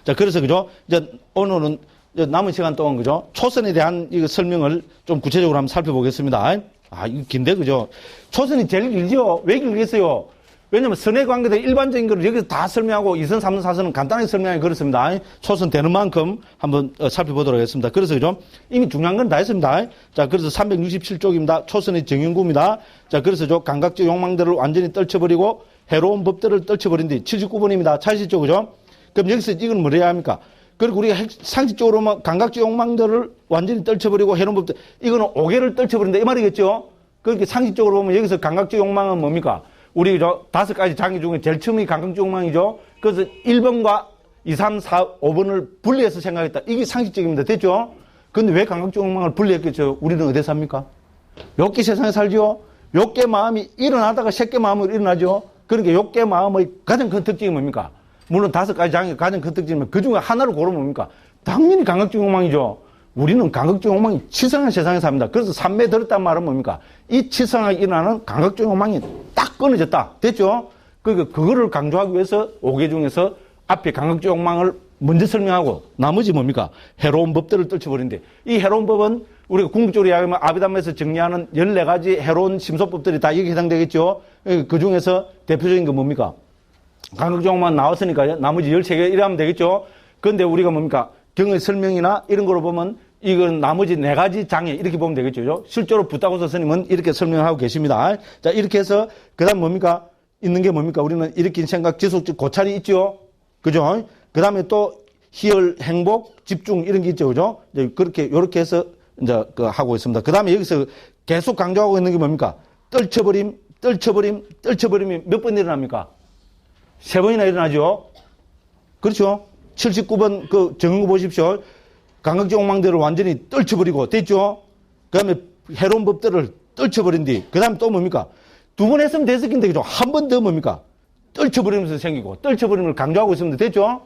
자, 그래서, 그죠? 이제 오늘은 남은 시간 동안, 그죠? 초선에 대한 이 설명을 좀 구체적으로 한번 살펴보겠습니다. 이거 긴데, 그죠? 초선이 제일 길죠? 왜 길겠어요? 왜냐면 선의 관계대 일반적인 걸 여기서 다 설명하고 2선, 3선, 4선은 간단하게 설명하기 그렇습니다. 초선 되는 만큼 한번 살펴보도록 하겠습니다. 그래서, 그죠? 이미 중요한 건 다 했습니다. 자, 그래서 367쪽입니다. 초선의 정윤구입니다. 자, 그래서 감각적 욕망들을 완전히 떨쳐버리고 해로운 법들을 떨쳐버린 뒤 79번입니다. 찾으시죠? 그죠? 그럼 여기서 이건 뭘 해야 합니까? 그리고 우리가 상식적으로 뭐 감각적 욕망들을 완전히 떨쳐버리고 해로운 법들, 이거는 5개를 떨쳐버린다 이 말이겠죠? 그렇게 상식적으로 보면 여기서 감각적 욕망은 뭡니까? 우리 5가지 장애 중에 제일 처음이 감각적 욕망이죠? 그래서 1번과 2, 3, 4, 5번을 분리해서 생각했다. 이게 상식적입니다. 됐죠? 근데 왜 감각적 욕망을 분리했겠죠? 우리는 어디서 삽니까? 욕계 세상에 살죠? 욕계 마음이 일어나다가 새끼 마음으로 일어나죠? 그러니까 욕계 마음의 가장 큰 특징이 뭡니까? 물론 5가지 장애가 가장 큰 특징이면 그 중에 하나를 고르면 뭡니까? 당연히 감각적 욕망이죠. 우리는 감각적 욕망이 치성한 세상에 삽니다. 그래서 삼매에 들었단 말은 뭡니까? 이 치성하게 일어나는 감각적 욕망이 딱 끊어졌다. 됐죠? 그러니까 그거를 강조하기 위해서 5개 중에서 앞에 감각적 욕망을 먼저 설명하고 나머지 뭡니까? 해로운 법들을 떨쳐버린데 이 해로운 법은 우리가 궁극적으로 이야기하면 아비담에서 정리하는 14가지 해로운 심소법들이 다 여기 해당되겠죠? 그 중에서 대표적인 건 뭡니까? 감각적 욕망 나왔으니까요. 나머지 13개 이러면 되겠죠? 그런데 우리가 뭡니까? 경의 설명이나 이런 거로 보면 이건 나머지 4가지 장애 이렇게 보면 되겠죠. 실제로 부타고사 스님은 이렇게 설명하고 계십니다. 자, 이렇게 해서 그 다음 뭡니까? 있는 게 뭡니까? 우리는 일으킨 생각, 지속적 고찰이 있죠. 그죠? 그 다음에 또 희열, 행복, 집중 이런 게 있죠. 그죠? 그렇게 요렇게 해서 이제 하고 있습니다. 그 다음에 여기서 계속 강조하고 있는 게 뭡니까? 떨쳐버림이 몇 번 일어납니까? 3번이나 일어나죠. 그렇죠? 79번 그 정은구 보십시오. 감각적 욕망들을 완전히 떨쳐버리고 됐죠? 그 다음에 해로운 법들을 떨쳐버린 뒤 그 다음에 또 뭡니까? 2번 했으면 됐을 텐데 그죠? 한 번 더 뭡니까? 떨쳐버리면서 생기고 떨쳐버림을 강조하고 있습니다. 됐죠?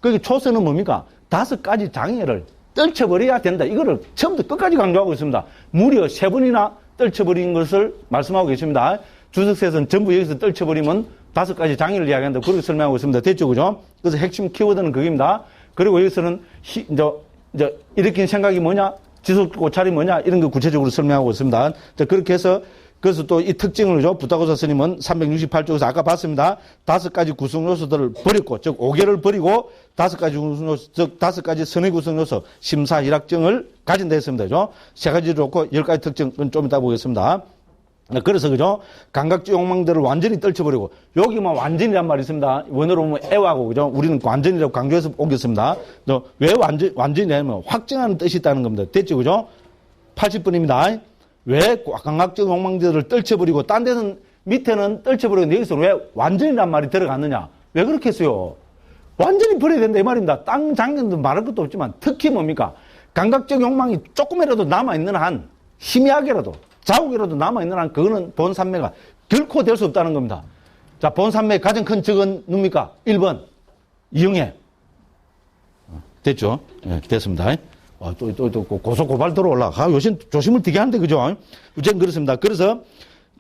그게 초선은 뭡니까? 5가지 장애를 떨쳐버려야 된다. 이거를 처음부터 끝까지 강조하고 있습니다. 무려 3번이나 떨쳐버린 것을 말씀하고 계십니다. 주석세에서는 전부 여기서 떨쳐버리면 5가지 장애를 이야기한다. 그렇게 설명하고 있습니다. 됐죠? 그죠? 그래서 핵심 키워드는 그겁니다. 그리고 여기서는 이제 일으킨 생각이 뭐냐? 지속 고찰이 뭐냐? 이런 거 구체적으로 설명하고 있습니다. 자, 그렇게 해서 그래서 또 이 특징을 부타고사 스님은 368쪽에서 아까 봤습니다. 5가지 구성 요소들을 버렸고, 즉 5개를 버리고 5가지 구성 요소, 즉 5가지 선의 구성 요소, 심사, 일학정을 가진다 했습니다. 그죠? 3가지를 놓고 10가지 특징은 좀 이따 보겠습니다. 그래서 그죠? 감각적 욕망들을 완전히 떨쳐버리고 여기만 완전이란 말이 있습니다. 원어로 보면 애와고 그죠? 우리는 완전이라고 강조해서 옮겼습니다. 왜 완전이냐면 확증하는 뜻이 있다는 겁니다. 됐죠? 그죠? 80번입니다. 왜 감각적 욕망들을 떨쳐버리고 딴 데는 밑에는 떨쳐버리고 여기서 왜 완전이란 말이 들어갔느냐? 왜 그렇게 했어요? 완전히 버려야 된다 이 말입니다. 땅 장견도 말할 것도 없지만 특히 뭡니까? 감각적 욕망이 조금이라도 남아있는 한 희미하게라도 자욱이라도 남아있는 한 그거는 본산매가 결코 될 수 없다는 겁니다. 자, 본산매의 가장 큰 적은 누굽니까? 1번 이영애. 됐죠? 네, 됐습니다. 또 고소 고발 들어올라. 요즘 조심을 되게 하는데 그죠? 우선 그렇습니다. 그래서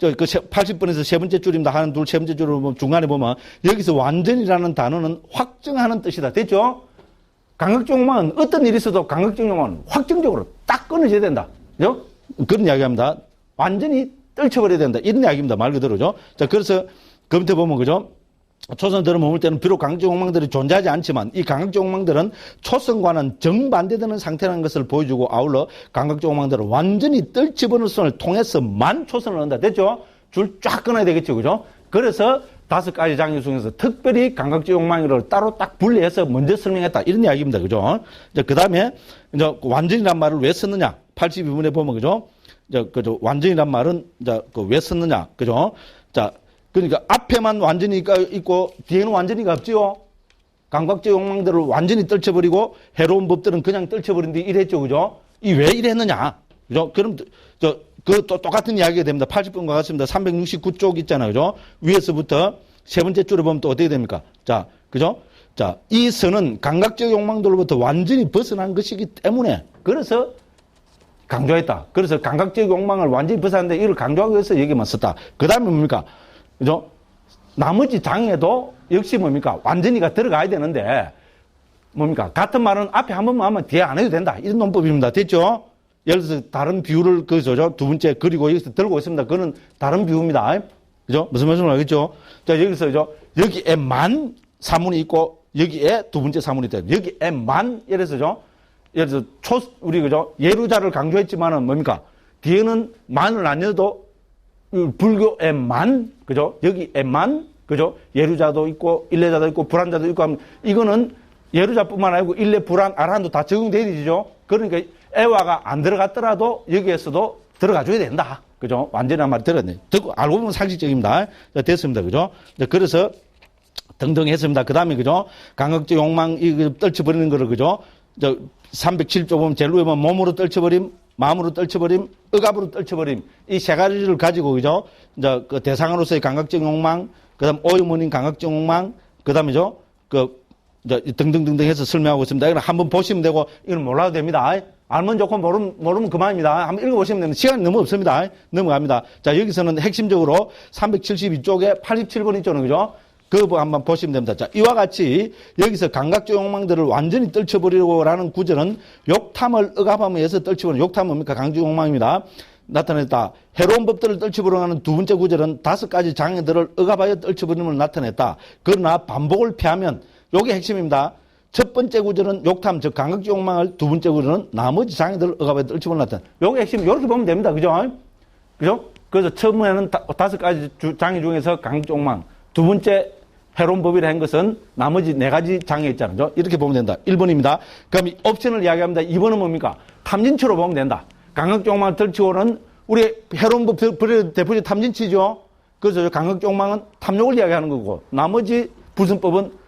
그 80번에서 세 번째 줄입니다. 하나, 둘, 세 번째 줄을 보면 중간에 보면 여기서 완전이라는 단어는 확증하는 뜻이다. 됐죠? 감각적 욕망은 어떤 일이 있어도 감각적 욕망은 확정적으로 딱 끊어져야 된다. 그죠? 그런 이야기합니다. 완전히 떨쳐버려야 된다. 이런 이야기입니다. 말 그대로죠. 자, 그래서 그 밑에 보면 그죠? 초선들을 머물 때는 비록 감각적 욕망들이 존재하지 않지만 이 감각적 욕망들은 초선과는 정반대되는 상태라는 것을 보여주고 아울러 감각적 욕망들을 완전히 떨쳐버리는 선을 통해서만 초선을 한다. 됐죠? 줄 쫙 끊어야 되겠죠. 그죠? 그래서 5가지 장애 중에서 특별히 감각적 욕망을 따로 딱 분리해서 먼저 설명했다. 이런 이야기입니다. 그죠? 그 다음에, 이제 완전이란 말을 왜 썼느냐? 82번에 보면, 그죠? 그죠? 완전이란 말은, 왜 썼느냐? 그죠? 자, 그러니까 앞에만 완전히가 있고, 뒤에는 완전히가 없지요? 감각적 욕망들을 완전히 떨쳐버리고, 해로운 법들은 그냥 떨쳐버린데 이랬죠. 그죠? 왜 이랬느냐? 그죠? 그럼, 또 똑같은 이야기가 됩니다. 80번과 같습니다. 369쪽 있잖아요. 그죠? 위에서부터 세 번째 줄에 보면 또 어떻게 됩니까? 자, 그죠? 자, 이 선은 감각적 욕망들로부터 완전히 벗어난 것이기 때문에, 그래서 강조했다. 그래서 감각적 욕망을 완전히 벗어났는데 이걸 강조하기 위해서 얘기만 썼다. 그 다음에 뭡니까? 그죠? 나머지 장애도 역시 뭡니까? 완전히가 들어가야 되는데, 뭡니까? 같은 말은 앞에 한 번만 하면 뒤에 안 해도 된다. 이런 논법입니다. 됐죠? 예를 들어서 다른 비유를 두 번째 그리고 여기서 들고 있습니다. 그거는 다른 비유입니다. 그죠? 무슨 말씀을 알겠죠? 자, 여기서 여기에 만 사문이 있고 여기에 두 번째 사문이 있다. 여기에 만 예를 들어서 우리 그죠? 예루자를 강조했지만은 뭡니까? 뒤에는 만을 안 넣어도 불교에 만 그죠? 여기에 만 그죠? 예루자도 있고 일례자도 있고 불안자도 있고 하면 이거는 예루자뿐만 아니고 일례 불안 아란도 다 적용돼야 되죠. 그러니까 애화가 안 들어갔더라도 여기에서도 들어가줘야 된다. 그죠? 완전한 말이 들었네. 듣고, 알고 보면 상식적입니다. 자, 됐습니다. 그죠? 자, 그래서 등등 했습니다. 그 다음에, 그죠? 감각적 욕망, 떨쳐버리는 거를, 그죠? 307조 보면 제일 위에 보면 몸으로 떨쳐버림, 마음으로 떨쳐버림, 억압으로 떨쳐버림. 이 세 가지를 가지고, 그죠? 그 대상으로서의 감각적 욕망, 그 다음 오유문인 감각적 욕망, 그 다음에죠? 등등등등 해서 설명하고 있습니다. 이건 한번 보시면 되고, 이건 몰라도 됩니다. 알면 좋고 모르면 그만입니다. 한번 읽어보시면 됩니다. 시간이 너무 없습니다. 넘어갑니다. 자, 여기서는 핵심적으로 372쪽에 87번 있죠. 그죠? 그거 한번 보시면 됩니다. 자, 이와 같이 여기서 감각적 욕망들을 완전히 떨쳐버리려고라는 구절은 욕탐을 억압함에 의해서 떨쳐버리는 욕탐은 뭡니까? 감각적 욕망입니다. 나타냈다. 해로운 법들을 떨쳐버리는 두 번째 구절은 5가지 장애들을 억압하여 떨쳐버림을 나타냈다. 그러나 반복을 피하면 요게 핵심입니다. 첫 번째 구절은 욕탐, 즉 감각적 욕망을, 두 번째 구절은 나머지 장애들을 억압해 떨쳐버리는 나타낸다. 요게 핵심, 이렇게 보면 됩니다. 그죠? 그죠? 그래서 처음에는 5가지 장애 중에서 감각적 욕망, 두 번째 해로운 법이라 한 것은 나머지 4가지 장애 있잖아요. 이렇게 보면 된다. 1번입니다. 그럼 옵션을 이야기합니다. 2번은 뭡니까? 탐진치로 보면 된다. 감각적 욕망을 떨치고는 우리 해로운 법 대표적 탐진치죠. 그래서 감각적 욕망은 탐욕을 이야기하는 거고 나머지 불선법은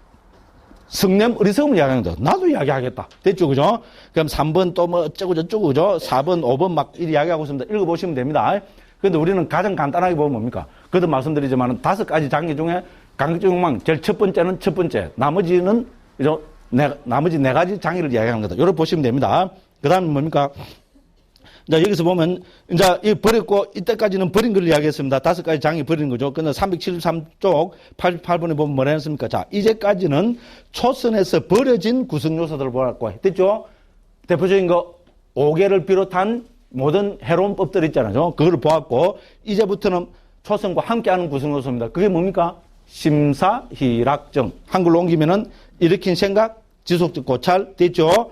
성냄, 어리석음을 이야기하는 거다. 나도 이야기하겠다. 됐죠? 그죠? 그럼 3번 또 뭐 어쩌고 저쩌고, 그죠? 4번, 5번 막 이야기하고 있습니다. 읽어보시면 됩니다. 근데 우리는 가장 간단하게 보면 뭡니까? 그도 말씀드리지만 5가지 장애 중에 감각적 욕망, 제일 첫 번째는 첫 번째. 나머지는, 그죠? 나머지 4가지 장애를 이야기하는 거다. 이렇게 보시면 됩니다. 그 다음에 뭡니까? 자, 여기서 보면, 이제, 이 버렸고, 이때까지는 버린 걸 이야기했습니다. 5가지 장애 버리는 거죠. 근데 373쪽 88번에 보면 뭐라 했습니까? 자, 이제까지는 초선에서 버려진 구성 요소들을 보았고, 됐죠? 대표적인 거, 5개를 비롯한 모든 해로운 법들 있잖아요. 그걸 보았고, 이제부터는 초선과 함께하는 구성 요소입니다. 그게 뭡니까? 심사희락정. 한글로 옮기면은, 일으킨 생각, 지속적 고찰, 됐죠?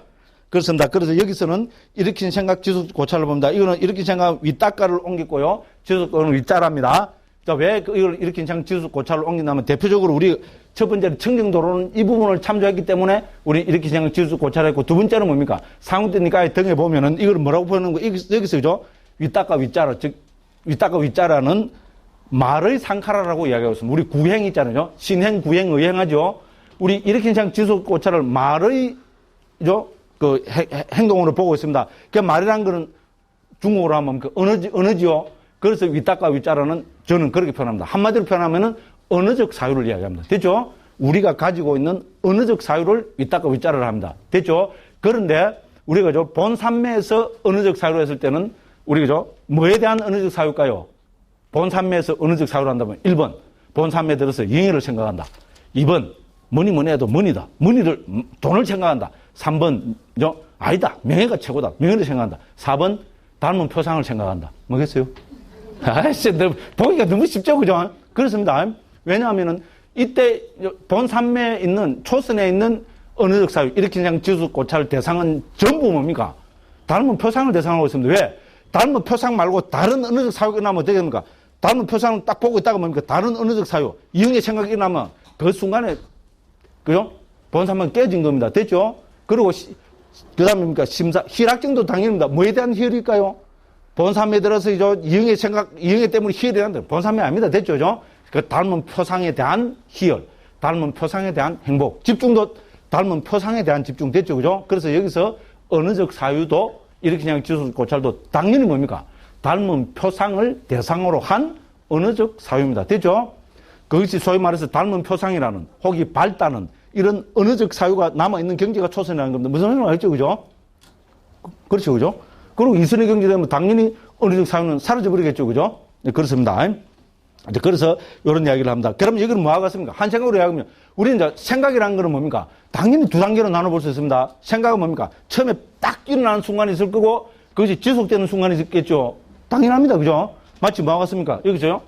그렇습니다. 그래서 여기서는 일으킨 생각, 지속 고찰을 봅니다. 이거는 일으킨 생각 윗닦아를 옮겼고요. 지속은 윗자랍니다. 자, 왜 이걸 일으킨 생각, 지속 고찰을 옮긴다면 대표적으로 우리 첫 번째로 청정도로는 이 부분을 참조했기 때문에 우리 일으킨 생각, 지속 고찰을 했고 두 번째는 뭡니까? 상우대니까 등에 보면은 이걸 뭐라고 보는 거 여기서 그죠? 윗닦아 윗자라, 즉 윗닦아 윗자라는 말의 상카라라고 이야기하고 있습니다. 우리 구행 있잖아요. 신행, 구행, 의행하죠. 우리 일으킨 생각, 지속 고찰을 말의 행동으로 보고 있습니다. 그 말이란 거는 중국어로 하면 언어지요. 그래서 윗닦아 윗자라는 저는 그렇게 표현합니다. 한마디로 표현하면은 언어적 사유를 이야기합니다. 됐죠? 우리가 가지고 있는 언어적 사유를 윗닦아 윗자라를 합니다. 됐죠? 그런데 우리가 본산매에서 언어적 사유로 했을 때는 우리가 뭐에 대한 언어적 사유일까요? 본산매에서 언어적 사유로 한다면 1번 본산매에 들어서 영예를 생각한다. 2번 뭐니 해도 머니다. 머니를 돈을 생각한다. 3번 아니다. 명예가 최고다. 명예를 생각한다. 4번 닮은 표상을 생각한다. 뭐겠어요? 아이씨, 보기가 너무 쉽죠, 그죠? 그렇습니다. 왜냐하면은 이때 본산매에 있는 초선에 있는 언어적 사유, 일으킨 생각, 지속, 고찰 대상은 전부 뭡니까? 닮은 표상을 대상하고 있습니다. 왜? 닮은 표상 말고 다른 언어적 사유가 나면 어떻게 됩니까? 닮은 표상을 딱 보고 있다가 뭡니까? 다른 언어적 사유, 이응의 생각이 일어나면 그 순간에, 그죠? 본산만 깨진 겁니다. 됐죠? 그리고, 그 다음에 뭡니까? 희락증도 당연입니다. 뭐에 대한 희열일까요? 본산에 들어서 이응의 생각, 이응의 때문에 희열이 난다. 본산이 아닙니다. 됐죠? 그죠? 그 닮은 표상에 대한 희열, 닮은 표상에 대한 행복, 집중도 닮은 표상에 대한 집중. 됐죠? 그죠? 그래서 여기서 언어적 사유도 이렇게 그냥 지속고찰도 당연히 뭡니까? 닮은 표상을 대상으로 한 언어적 사유입니다. 됐죠? 그것이 소위 말해서 닮은 표상이라는 혹이 밝다는 이런 언어적 사유가 남아있는 경제가 초선이라는 겁니다. 무슨 말인지 알겠죠? 그죠? 그렇죠. 그죠? 그리고 이선의 경제 되면 당연히 언어적 사유는 사라져버리겠죠. 그죠? 네, 그렇습니다. 그래서 이런 이야기를 합니다. 그럼 여기는 뭐하고 같습니까? 한 생각으로 이야기하면 우리는 이제 생각이라는 거는 뭡니까? 당연히 두 단계로 나눠볼 수 있습니다. 생각은 뭡니까? 처음에 딱 일어나는 순간이 있을 거고 그것이 지속되는 순간이 있겠죠. 당연합니다. 그죠? 마치 뭐하고 같습니까? 여기서요?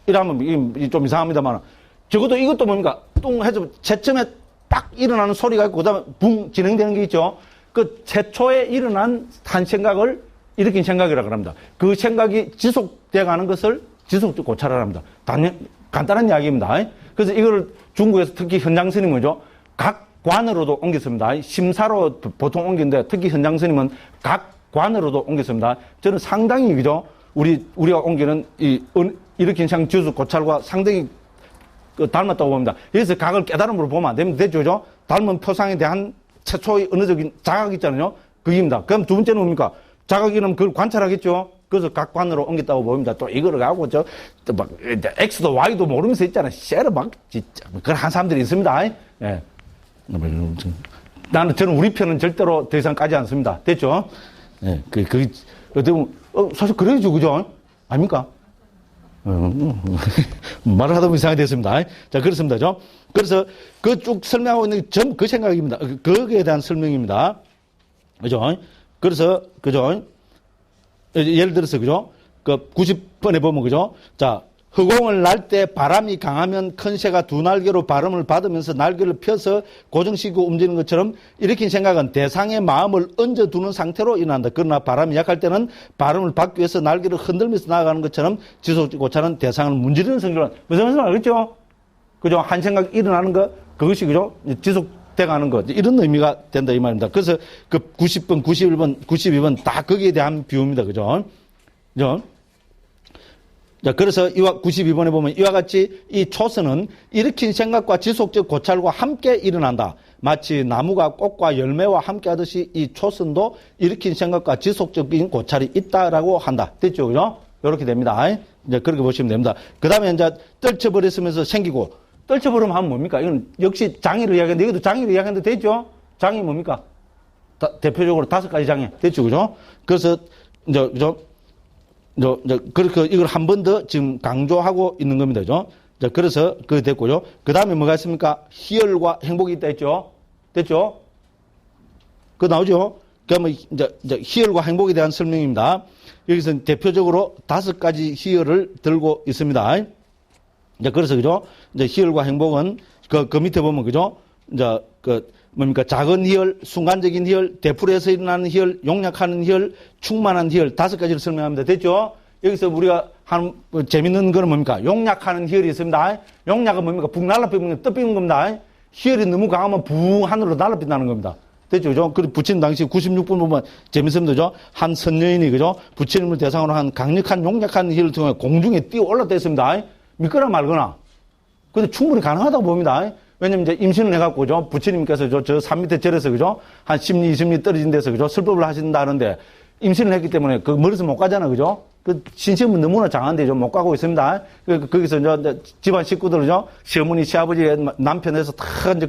이러면 좀 이상합니다만 적어도 이것도 뭡니까? 뚱 해서 최첨에 딱 일어나는 소리가 있고 그 다음에 붕 진행되는 게 있죠. 그 최초에 일어난 한 생각을 일으킨 생각이라고 합니다. 그 생각이 지속돼 가는 것을 지속적 고찰을 합니다. 간단한 이야기입니다. 그래서 이걸 중국에서 특히 현장 스님이죠. 각 관으로도 옮겼습니다. 심사로 보통 옮기는데 특히 현장 스님은 각 관으로도 옮겼습니다. 저는 상당히 그죠. 우리가 옮기는 일으킨 생 지속 고찰과 상당히 닮았다고 봅니다. 여기서 각을 깨달음으로 보면 안 됩니다. 됐죠? 그죠? 닮은 표상에 대한 최초의 언어적인 자각 있잖아요. 그입니다. 그럼 두 번째는 뭡니까? 자각이라면 그걸 관찰하겠죠? 그래서 각 관으로 옮겼다고 봅니다. 또 이거를 가고, 막, X도 Y도 모르면서 있잖아요. 쎄를 막, 진짜. 그걸 한 사람들이 있습니다. 예. 저는 우리 편은 절대로 더 이상 까지 않습니다. 됐죠? 예. 어떻게 보면, 사실 그래야죠. 그죠? 아닙니까? 말을 하다 보면 이상하게 됐습니다. 자, 그렇습니다. 그래서 그 쭉 설명하고 있는 그 생각입니다. 거기에 대한 설명입니다. 그죠? 그래서, 그죠? 예를 들어서, 그죠? 그 90번에 보면, 그죠? 자, 허공을 날 때 바람이 강하면 큰 새가 두 날개로 바람을 받으면서 날개를 펴서 고정시키고 움직이는 것처럼 일으킨 생각은 대상의 마음을 얹어두는 상태로 일어난다. 그러나 바람이 약할 때는 바람을 받기 위해서 날개를 흔들면서 나아가는 것처럼 지속적 고찰은 대상을 문지르는 성질은 무슨 말인지 알겠죠? 그죠? 한 생각 일어나는 거, 그것이, 그죠? 지속돼 가는 것. 이런 의미가 된다, 이 말입니다. 그래서 그 90번, 91번, 92번 다 거기에 대한 비유입니다. 그죠? 그죠? 자, 그래서 92번에 보면 이와 같이 이 초선은 일으킨 생각과 지속적 고찰과 함께 일어난다. 마치 나무가 꽃과 열매와 함께 하듯이 이 초선도 일으킨 생각과 지속적인 고찰이 있다라고 한다. 됐죠? 그죠? 이렇게 됩니다. 이제 그렇게 보시면 됩니다. 그 다음에 이제 떨쳐버렸으면서 생기고, 떨쳐버리면 하면 뭡니까? 이건 역시 장애를 이야기하는데, 이것도 장애를 이야기하는데 됐죠? 장애 뭡니까? 대표적으로 5가지 장애. 됐죠? 그죠? 그래서, 이제, 그죠? 그렇게 이걸 한 번 더 지금 강조하고 있는 겁니다. 그죠? 자, 그래서 그게 됐고요. 그 다음에 뭐가 있습니까? 희열과 행복이 있다 했죠? 됐죠? 그거 나오죠? 그러면 이제 희열과 행복에 대한 설명입니다. 여기서 대표적으로 5가지 희열을 들고 있습니다. 이제 그래서 그죠? 이제 희열과 행복은 그 밑에 보면 그죠? 이제 뭡니까? 작은 희열, 순간적인 희열, 되풀이해서 일어나는 희열, 용약하는 희열, 충만한 희열 5가지를 설명합니다. 됐죠? 여기서 우리가 재밌는 거는 뭡니까? 용약하는 희열이 있습니다. 용약은 뭡니까? 붕 날라비는 떠비는 겁니다. 희열이 너무 강하면 붕 하늘로 날라빈다는 겁니다. 됐죠? 그죠? 그리고 부처님 당시 96분 보면 재밌습니다. 그죠? 한 선녀인이 그죠? 부처님을 대상으로 한 강력한 용약한 희열을 통해 공중에 뛰어 올랐다 했습니다. 믿거나 말거나. 근데 충분히 가능하다고 봅니다. 왜냐면 이제 임신을 해갖고, 그죠? 부처님께서 저 산 밑에 절에서, 그죠? 한 10리, 20리 떨어진 데서, 그죠? 설법을 하신다는데, 임신을 했기 때문에 그 멀리서 못 가잖아, 그죠? 그 신심은 너무나 장한데 좀 못 가고 있습니다. 거기서 이제 집안 식구들, 그죠? 시어머니, 시아버지, 남편에서 다 이제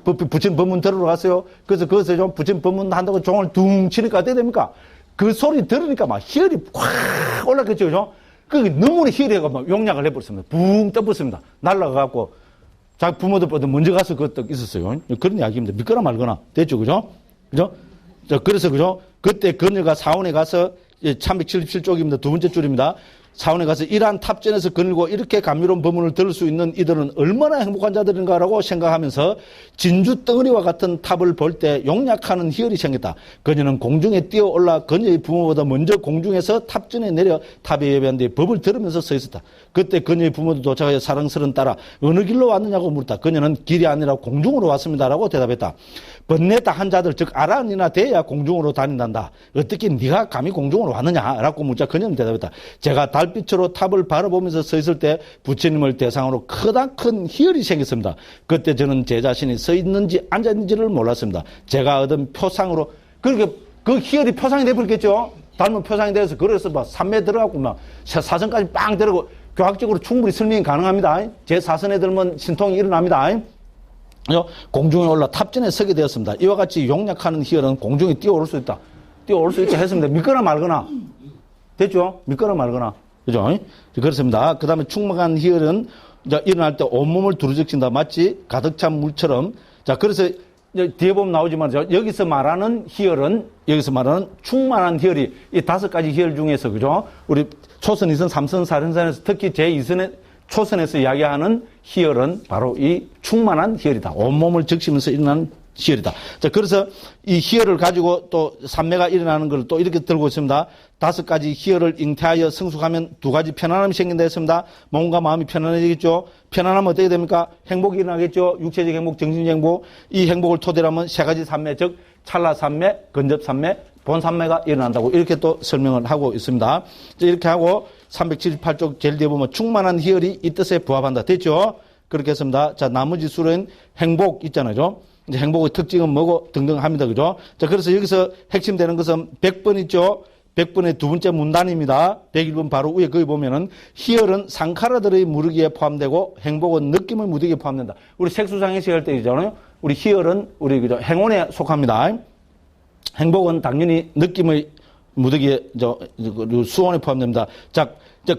부처님 법문 들으러 갔어요. 그래서 거기서 좀 부처님 법문 한다고 종을 둥 치니까 어떻게 됩니까? 그 소리 들으니까 막 희열이 확 올라갔죠, 그죠? 그게 너무나 희열해가 막 용약을 해버렸습니다. 붕 떠버렸습니다. 날아가갖고. 자기 부모들보다 먼저 가서 그것도 있었어요. 그런 이야기입니다. 믿거나 말거나. 됐죠? 그죠? 그죠? 자, 그래서, 그죠? 그때 그녀가 사원에 가서 377쪽입니다. 두 번째 줄입니다. 사원에 가서 이러한 탑전에서 거닐고 이렇게 감미로운 법문을 들을 수 있는 이들은 얼마나 행복한 자들인가라고 생각하면서 진주 덩어리와 같은 탑을 볼 때 용약하는 희열이 생겼다. 그녀는 공중에 뛰어올라 그녀의 부모보다 먼저 공중에서 탑전에 내려 탑에 예배한 뒤 법을 들으면서 서 있었다. 그때 그녀의 부모도 도착하여 사랑스러운 딸아 어느 길로 왔느냐고 물었다. 그녀는 길이 아니라 공중으로 왔습니다라고 대답했다. 번뇌다 한 자들 즉 아란이나 돼야 공중으로 다닌단다. 어떻게 네가 감히 공중으로 왔느냐라고 묻자 그녀는 대답했다. 제가 달빛으로 탑을 바라보면서 서 있을 때 부처님을 대상으로 크다큰 희열이 생겼습니다. 그때 저는 제 자신이 서 있는지 앉아 있는지를 몰랐습니다. 제가 얻은 표상으로 그렇게 그 희열이 표상이 돼버렸겠죠. 닮은 표상이 돼서 그래서 막 산매 들어가고 막 사선까지 빵 들어가고 교학적으로 충분히 설명이 가능합니다. 제 사선에 들면 신통이 일어납니다. 공중에 올라 탑전에 서게 되었습니다. 이와 같이 용약하는 희열은 공중에 뛰어올 수 있다. 뛰어올 수 있지 했습니다. 믿거나 말거나. 됐죠? 믿거나 말거나. 그죠? 그렇습니다. 그 다음에 충만한 희열은 일어날 때 온몸을 두루적친다. 마치 가득 찬 물처럼. 자, 그래서 뒤에 보면 나오지만 여기서 말하는 희열은 여기서 말하는 충만한 희열이 이 5가지 희열 중에서 그죠? 우리 초선, 2선, 3선, 4선에서 특히 제2선에 초선에서 이야기하는 희열은 바로 이 충만한 희열이다. 온몸을 적시면서 일어나는 희열이다. 자, 그래서 이 희열을 가지고 또 삼매가 일어나는 걸 또 이렇게 들고 있습니다. 5가지 희열을 잉태하여 성숙하면 2가지 편안함이 생긴다 했습니다. 몸과 마음이 편안해지겠죠. 편안하면 어떻게 됩니까? 행복이 일어나겠죠. 육체적 행복, 정신적 행복. 이 행복을 토대로 하면 3가지 삼매, 즉 찰나 삼매, 근접 삼매, 본 삼매가 일어난다고 이렇게 또 설명을 하고 있습니다. 이렇게 하고 378쪽 제일 뒤에 보면 충만한 희열이 이 뜻에 부합한다. 됐죠? 그렇게 했습니다. 자, 나머지 수로는 행복 있잖아요. 이제 행복의 특징은 뭐고 등등 합니다. 그죠? 자, 그래서 여기서 핵심되는 것은 100번 있죠? 100번의 두 번째 문단입니다. 101번 바로 위에 거기 보면은 희열은 상카라들의 무르기에 포함되고 행복은 느낌의 무르기에 포함된다. 우리 색수상해시 할 때 있잖아요. 우리 희열은 우리 그죠? 행운에 속합니다. 행복은 당연히 느낌의 무더기에 수원에 포함됩니다. 자,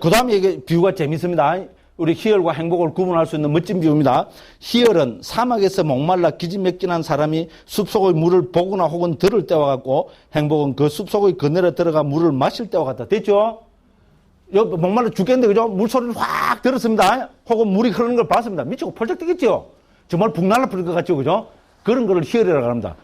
그 다음에 이게 비유가 재밌습니다. 우리 희열과 행복을 구분할 수 있는 멋진 비유입니다. 희열은 사막에서 목말라 기진맥진한 사람이 숲속의 물을 보거나 혹은 들을 때와 같고 행복은 그 숲속의 그늘에 들어가 물을 마실 때와 같다. 됐죠? 목말라 죽겠는데 그죠? 물소리를 확 들었습니다. 혹은 물이 흐르는 걸 봤습니다. 미치고 펄쩍 뛰겠죠? 정말 북날라 뿌릴 것 같죠? 그죠? 그런 거를 희열이라고 합니다.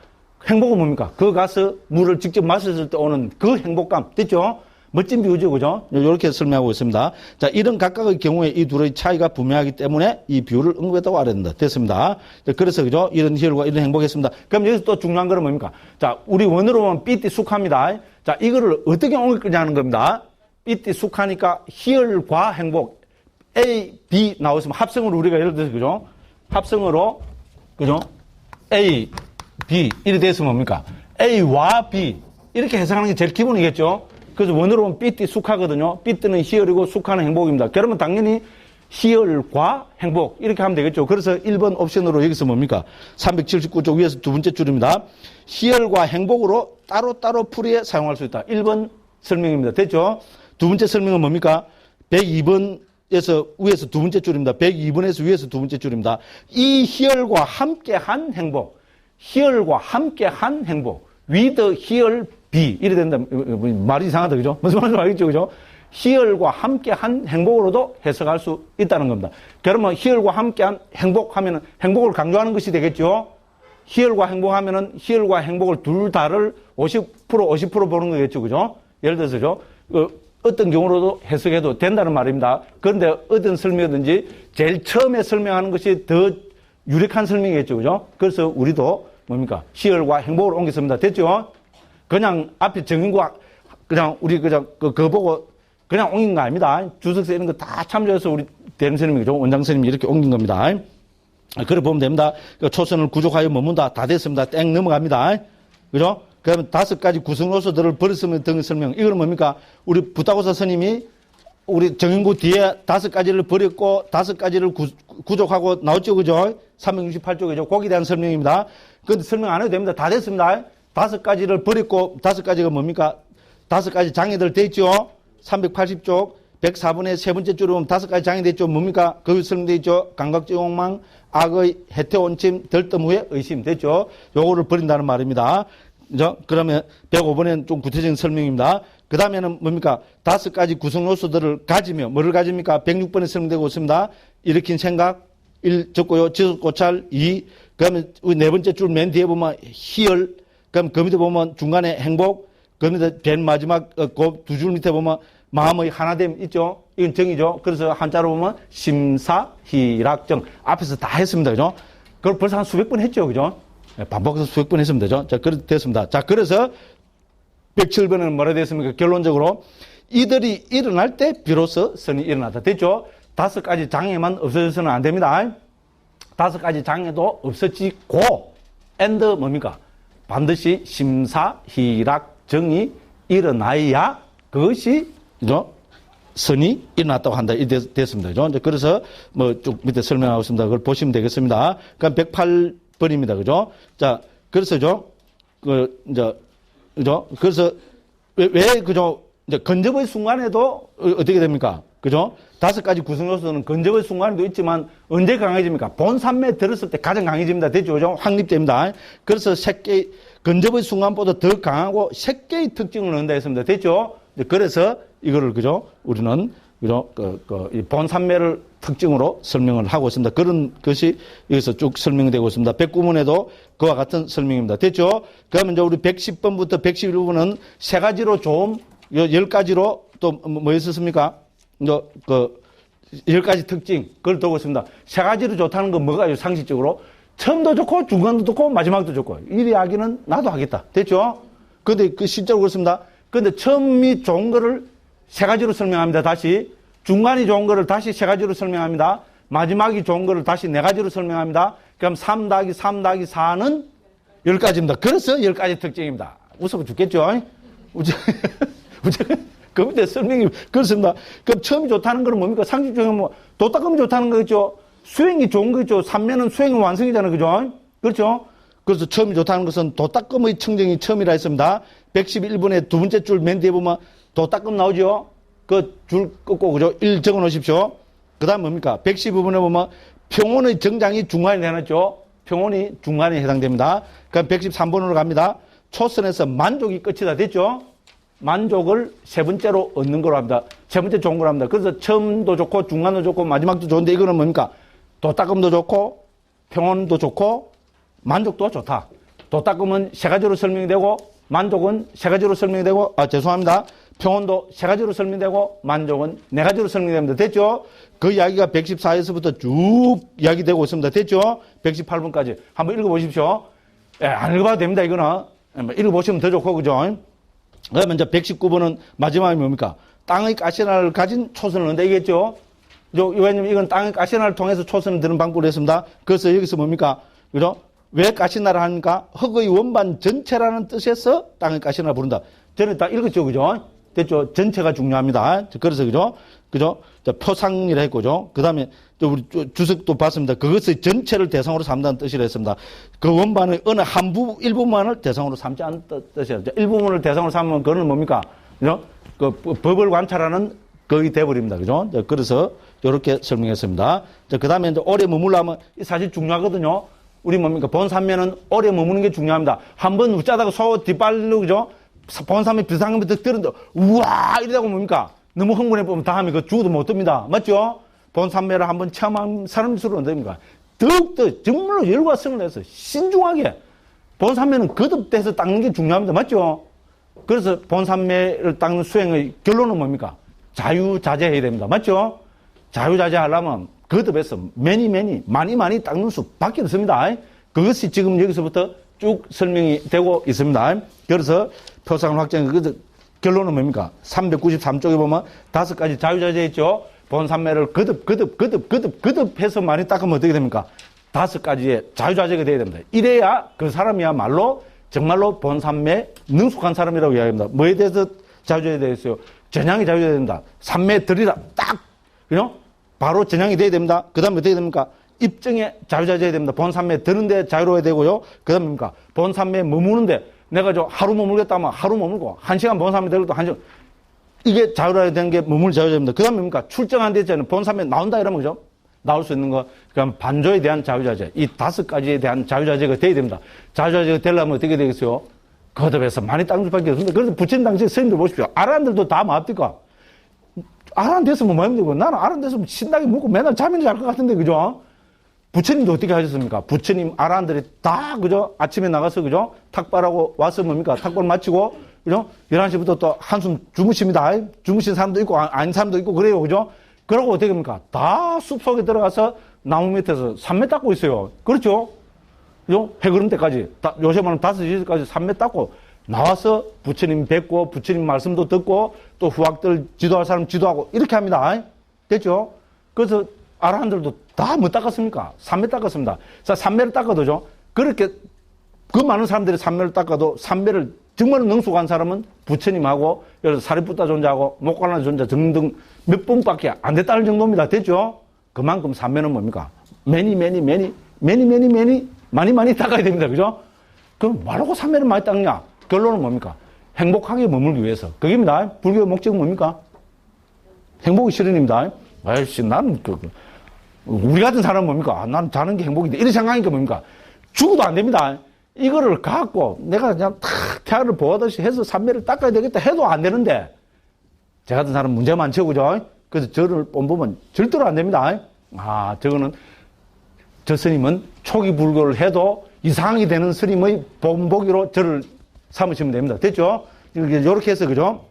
행복은 뭡니까? 그 가서 물을 직접 마셨을 때 오는 그 행복감. 됐죠? 멋진 비유죠, 그죠? 이렇게 설명하고 있습니다. 자, 이런 각각의 경우에 이 둘의 차이가 분명하기 때문에 이 비유를 언급했다고 알아야 된다. 됐습니다. 그래서, 그죠? 이런 희열과 이런 행복했습니다. 그럼 여기서 또 중요한 거는 뭡니까? 자, 우리 원어로 보면 삐띠 숙합니다. 자, 이거를 어떻게 옮길 거냐는 겁니다. 삐띠 숙하니까 희열과 행복. A, B 나오시면 합성으로 우리가 예를 들어서, 그죠? 합성으로, 그죠? A, B. 이렇게 돼서 뭡니까? A와 B. 이렇게 해석하는 게 제일 기본이겠죠? 그래서 원어로 보면 삐띠 숙하거든요. 삐띠는 희열이고 숙하는 행복입니다. 그러면 당연히 희열과 행복 이렇게 하면 되겠죠. 그래서 1번 옵션으로 여기서 뭡니까? 379쪽 위에서 두 번째 줄입니다. 희열과 행복으로 따로따로 풀이에 사용할 수 있다. 1번 설명입니다. 됐죠? 두 번째 설명은 뭡니까? 102번에서 위에서 두 번째 줄입니다. 102번에서 위에서 두 번째 줄입니다. 이 희열과 함께한 행복. 희열과 함께한 행복. with 희열 B. 이래 된다. 말이 이상하다. 그죠? 무슨 말인지 알겠죠? 그죠? 희열과 함께한 행복으로도 해석할 수 있다는 겁니다. 그러면 희열과 함께한 행복하면은 행복을 강조하는 것이 되겠죠? 희열과 행복하면은 희열과 행복을 둘 다를 50% 보는 거겠죠? 그죠? 예를 들어서죠. 어떤 경우로도 해석해도 된다는 말입니다. 그런데 어떤 설명이든지 제일 처음에 설명하는 것이 더 유력한 설명이겠죠? 그죠? 그래서 우리도 뭡니까? 희열과 행복을 옮겼습니다. 됐죠? 그냥 앞에 정인과 그냥 우리 그냥 그거 보고 그냥 옮긴 거 아닙니다. 주석서 이런 거 다 참조해서 우리 대림스님이죠. 원장스님이 이렇게 옮긴 겁니다. 그래 보면 됩니다. 초선을 구족하여 머문다. 다 됐습니다. 땡 넘어갑니다. 그죠? 그러면 5가지 구성 요소들을 버렸으면 등 설명. 이거는 뭡니까? 우리 부타고사 스님이 우리 정인구 뒤에 5가지를 버렸고 5가지를 구족하고 나왔죠. 그죠? 368쪽이죠. 거기에 대한 설명입니다. 그런데 설명 안 해도 됩니다. 다 됐습니다. 5가지를 버렸고 5가지가 뭡니까? 5가지 장애들 돼 있죠. 380쪽 104번의 세 번째 줄에 보면 5가지 장애 돼 있죠. 뭡니까? 거기 설명돼 있죠. 감각지욕망, 악의, 해태원침, 덜뜸 후에 의심 됐죠. 요거를 버린다는 말입니다. 그죠? 그러면 105번에는 좀 구체적인 설명입니다. 그 그 다음에는 뭡니까? 5가지 구성 요소들을 가지며, 뭐를 가집니까? 106번에 설명되고 있습니다. 일으킨 생각, 1 적고요. 지속고찰, 2. 그 다음에 네 번째 줄 맨 뒤에 보면 희열, 그 다음 그 밑에 보면 중간에 행복, 그 밑에 맨 마지막 그 두 줄 밑에 보면 마음의 하나됨 있죠? 이건 정이죠? 그래서 한자로 보면 심사희락정. 앞에서 다 했습니다. 그죠? 그걸 벌써 한 수백 번 했죠. 그죠? 반복해서 수백 번 했습니다. 그죠? 자, 그렇게 됐습니다. 자, 그래서 107번에는 뭐라 됐습니까? 결론적으로 이들이 일어날 때 비로소 선이 일어났다. 됐죠? 5가지 장애만 없어져서는 안 됩니다. 5가지 장애도 없어지고 and 뭡니까? 반드시 심사희락정이 일어나야 그것이 그죠? 선이 일어났다고 한다. 이 됐습니다. 그죠? 그래서 뭐 쭉 밑에 설명하고 있습니다. 그걸 보시면 되겠습니다. 그럼 108번입니다. 그죠? 자, 그래서죠. 그죠? 그래서 왜 그죠? 이제 건접의 순간에도 어떻게 됩니까? 그죠? 5가지 구성 요소는 건접의 순간에도 있지만 언제 강해집니까? 본산매에 들었을 때 가장 강해집니다. 됐죠? 그죠? 확립됩니다. 그래서 새끼 건접의 순간보다 더 강하고 새끼의 특징을 넣는다 했습니다. 됐죠? 그래서 이거를 그죠? 우리는 그죠? 이 본산매를 특징으로 설명을 하고 있습니다. 그런 것이 여기서 쭉 설명되고 있습니다. 109번에도 그와 같은 설명입니다. 됐죠? 그러면 이제 우리 110번부터 111번은 3가지로 좀 10가지로 또 뭐였었습니까? 10가지 특징 그걸 두고 있습니다. 3가지로 좋다는 건 뭐가요? 상식적으로 처음도 좋고 중간도 좋고 마지막도 좋고 이 이야기는 나도 하겠다. 됐죠? 근데 그 실제로 그렇습니다. 근데 처음이 좋은 거를 3가지로 설명합니다. 다시 중간이 좋은 거를 다시 3가지로 설명합니다. 마지막이 좋은 거를 다시 4가지로 설명합니다. 그럼 3 더하기 3 더하기 4는 10가지입니다. 그래서 10가지 특징입니다. 웃어봐 죽겠죠? 그 밑에 설명이 그렇습니다. 그럼 처음이 좋다는 건 뭡니까? 상식적으로 뭐 도닦음이 좋다는 거겠죠? 수행이 좋은 거겠죠? 삼매는 수행의 완성이잖아요. 그죠? 그렇죠? 그래서 처음이 좋다는 것은 도닦음의 청정이 처음이라 했습니다. 111번에 두 번째 줄 맨 뒤에 보면 도닦음 나오죠? 그 줄 끊고, 그죠? 1 적어 놓으십시오. 그 다음 뭡니까? 112번에 보면 평온의 정장이 중간에 해놨죠? 평온이 중간에 해당됩니다. 그럼 113번으로 갑니다. 초선에서 만족이 끝이다. 됐죠? 만족을 3번째로 얻는 거로 합니다. 3번째 좋은 거로 합니다. 그래서 처음도 좋고 중간도 좋고 마지막도 좋은데 이거는 뭡니까? 도닦음도 좋고 평온도 좋고 만족도 좋다. 도닦음은 3가지로 설명이 되고 만족은 3가지로 설명이 되고 죄송합니다. 평온도 3가지로 설명되고 만족은 4가지로 설명됩니다. 됐죠? 그 이야기가 114에서부터 쭉 이야기되고 있습니다. 됐죠? 118번까지 한번 읽어보십시오. 예, 안 읽어봐도 됩니다. 이거는 읽어보시면 더 좋고 그죠? 그러면 이제 119번은 마지막이 뭡니까? 땅의 가시나를 가진 초선을 넣는다 이겠죠? 왜냐면 이건 땅의 가시나를 통해서 초선을 드는 방법을 했습니다. 그래서 여기서 뭡니까? 그죠? 왜 가시나를 하니까? 흙의 원반 전체라는 뜻에서 땅의 가시나를 부른다. 저는 다 읽었죠, 그죠? 됐죠? 전체가 중요합니다. 그래서 그죠? 그죠? 표상이라 했고죠. 그 다음에 우리 주석도 봤습니다. 그것의 전체를 대상으로 삼다는 뜻이라 했습니다. 그 원반의 어느 일부분만을 대상으로 삼지 않는 뜻이라 했죠. 일부분을 대상으로 삼으면 그거는 뭡니까? 그죠? 그 법을 관찰하는 거의 돼버립니다. 그죠? 그래서 이렇게 설명했습니다. 그 다음에 이제 오래 머물려면 사실 중요하거든요. 우리 뭡니까? 본산면은 오래 머무는 게 중요합니다. 한번 웃자다가 소 뒷발로, 그죠? 본산면 비상한 것부터 들었는데, 우와! 이러다가 뭡니까? 너무 흥분해 보면 다음에 그 죽어도 못 듭니다. 맞죠? 본산매를 한번 체험한 사람들은 어떻습니까? 더욱더 정말로 열과 성을 내서 신중하게 본산매는 거듭돼서 닦는 게 중요합니다. 맞죠? 그래서 본산매를 닦는 수행의 결론은 뭡니까? 자유자재해야 됩니다. 맞죠? 자유자재 하려면 거듭해서 많이 닦는 수밖에 없습니다. 그것이 지금 여기서부터 쭉 설명이 되고 있습니다. 그래서 표상을 확정해. 결론은 뭡니까? 393쪽에 보면 5가지 자유자재 있죠? 본산매를 거듭해서 많이 닦으면 어떻게 됩니까? 5가지의 자유자재가 되어야 됩니다. 이래야 그 사람이야말로 정말로 본산매 능숙한 사람이라고 이야기합니다. 뭐에 대해서 자유자재 되어 있어요? 전향이 자유자재 됩니다. 산매 들이라 딱, 그죠? 바로 전향이 돼야 됩니다. 그 다음에 어떻게 됩니까? 입증에 자유자재해야 됩니다. 본산매에 드는데 자유로워야 되고요. 그 다음에 뭡니까? 본산매에 머무는데 내가 하루 머물겠다 하면 하루 머물고 1시간 본산매에 들어도 1시간. 이게 자유로워야 되는 게 머물 자유자재입니다. 그 다음에 뭡니까? 출정 안 됐잖아요. 본산매에 나온다 이러면 그죠? 나올 수 있는 거. 그럼 반조에 대한 자유자재. 이 5가지에 대한 자유자재가 돼야 됩니다. 자유자재가 되려면 어떻게 되겠어요? 거듭해서 많이 땅 수밖에 없습니다. 그래서 부처님 당시 스님들 보십시오. 아란들도 다 뭐합니까? 아란 됐으면 뭐 하면 되고, 나는 아란 됐으면 신나게 먹고 맨날 잠이나 잘 것 같은데, 그죠? 부처님도 어떻게 하셨습니까? 부처님 아란들이 다, 그죠? 아침에 나가서, 그죠? 탁발하고 와서 뭡니까? 탁발 마치고, 그죠? 11시부터 또 한숨 주무십니다. 주무신 사람도 있고, 아닌 사람도 있고, 그래요, 그죠? 그러고 어떻게 됩니까? 다 숲속에 들어가서 나무 밑에서 삼매 닦고 있어요. 그렇죠? 그죠? 해 그름 때까지. 요새만 5시까지 삼매 닦고, 나와서 부처님 뵙고, 부처님 말씀도 듣고, 또 후학들 지도할 사람 지도하고, 이렇게 합니다. 됐죠? 그래서 아라한들도 다 뭐 닦았습니까? 삼매 닦았습니다. 자, 삼매를 닦아도죠. 그렇게, 그 많은 사람들이 삼매를 닦아도, 삼매를 정말 능숙한 사람은 부처님하고, 여기서 사리푸타 존자하고, 목관나 존자 등등 몇 번밖에 안 됐다는 정도입니다. 됐죠? 그만큼 삼매는 뭡니까? 많이 닦아야 됩니다. 그죠? 그럼 뭐라고 삼매를 많이 닦냐? 결론은 뭡니까? 행복하게 머물기 위해서. 그게입니다. 불교의 목적은 뭡니까? 행복이 실현입니다. 아이씨, 나는 우리 같은 사람은 뭡니까? 아, 나는 자는 게 행복인데. 이런 생각하니까 뭡니까? 죽어도 안 됩니다. 이거를 갖고 내가 그냥 탁 태아를 보하듯이 해서 삼매를 닦아야 되겠다 해도 안 되는데, 제 같은 사람 문제 많죠, 그죠? 그래서 저를 보면 절대로 안 됩니다. 아, 저 스님은 초기 불교를 해도 이상이 되는 스님의 본보기로 저를 삼으시면 됩니다. 됐죠? 이렇게 해서, 그죠?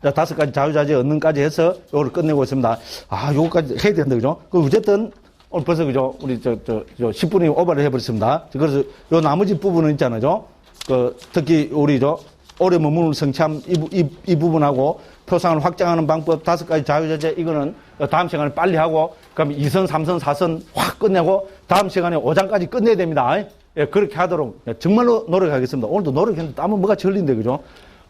자, 5가지 자유자재 얻는까지 해서 요거를 끝내고 있습니다. 아, 요거까지 해야 된다, 그죠? 어쨌든, 오늘 벌써, 그죠? 우리 10분이 오버를 해버렸습니다. 그래서 요 나머지 부분은 있잖아요. 특히 우리 오래 머무는 성참 이 부분하고 표상을 확장하는 방법 5가지 자유자재 이거는 다음 시간에 빨리 하고, 그럼 2선, 3선, 4선 확 끝내고 다음 시간에 5장까지 끝내야 됩니다. 예, 그렇게 하도록 정말로 노력하겠습니다. 오늘도 노력했는데 땀은 뭐가 흘린데, 그죠?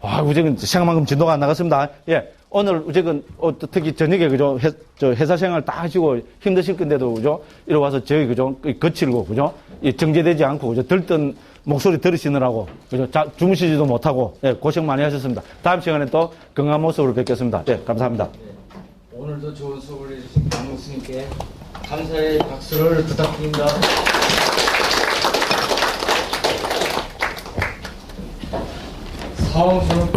아, 우재근 생각만큼 진도가 안 나갔습니다. 예, 오늘 우재근 특히 저녁에, 그죠? 회사 생활 다 하시고 힘드실 건데도, 그죠? 이리 와서 저희, 그죠? 거칠고, 그죠? 정제되지 않고, 그죠? 들뜬 목소리 들으시느라고, 그죠? 주무시지도 못하고, 예, 고생 많이 하셨습니다. 다음 시간에 또 건강한 모습으로 뵙겠습니다. 예, 감사합니다. 네, 오늘도 좋은 수업을 해주신 강목 스님께 감사의 박수를 부탁드립니다. 사원스러운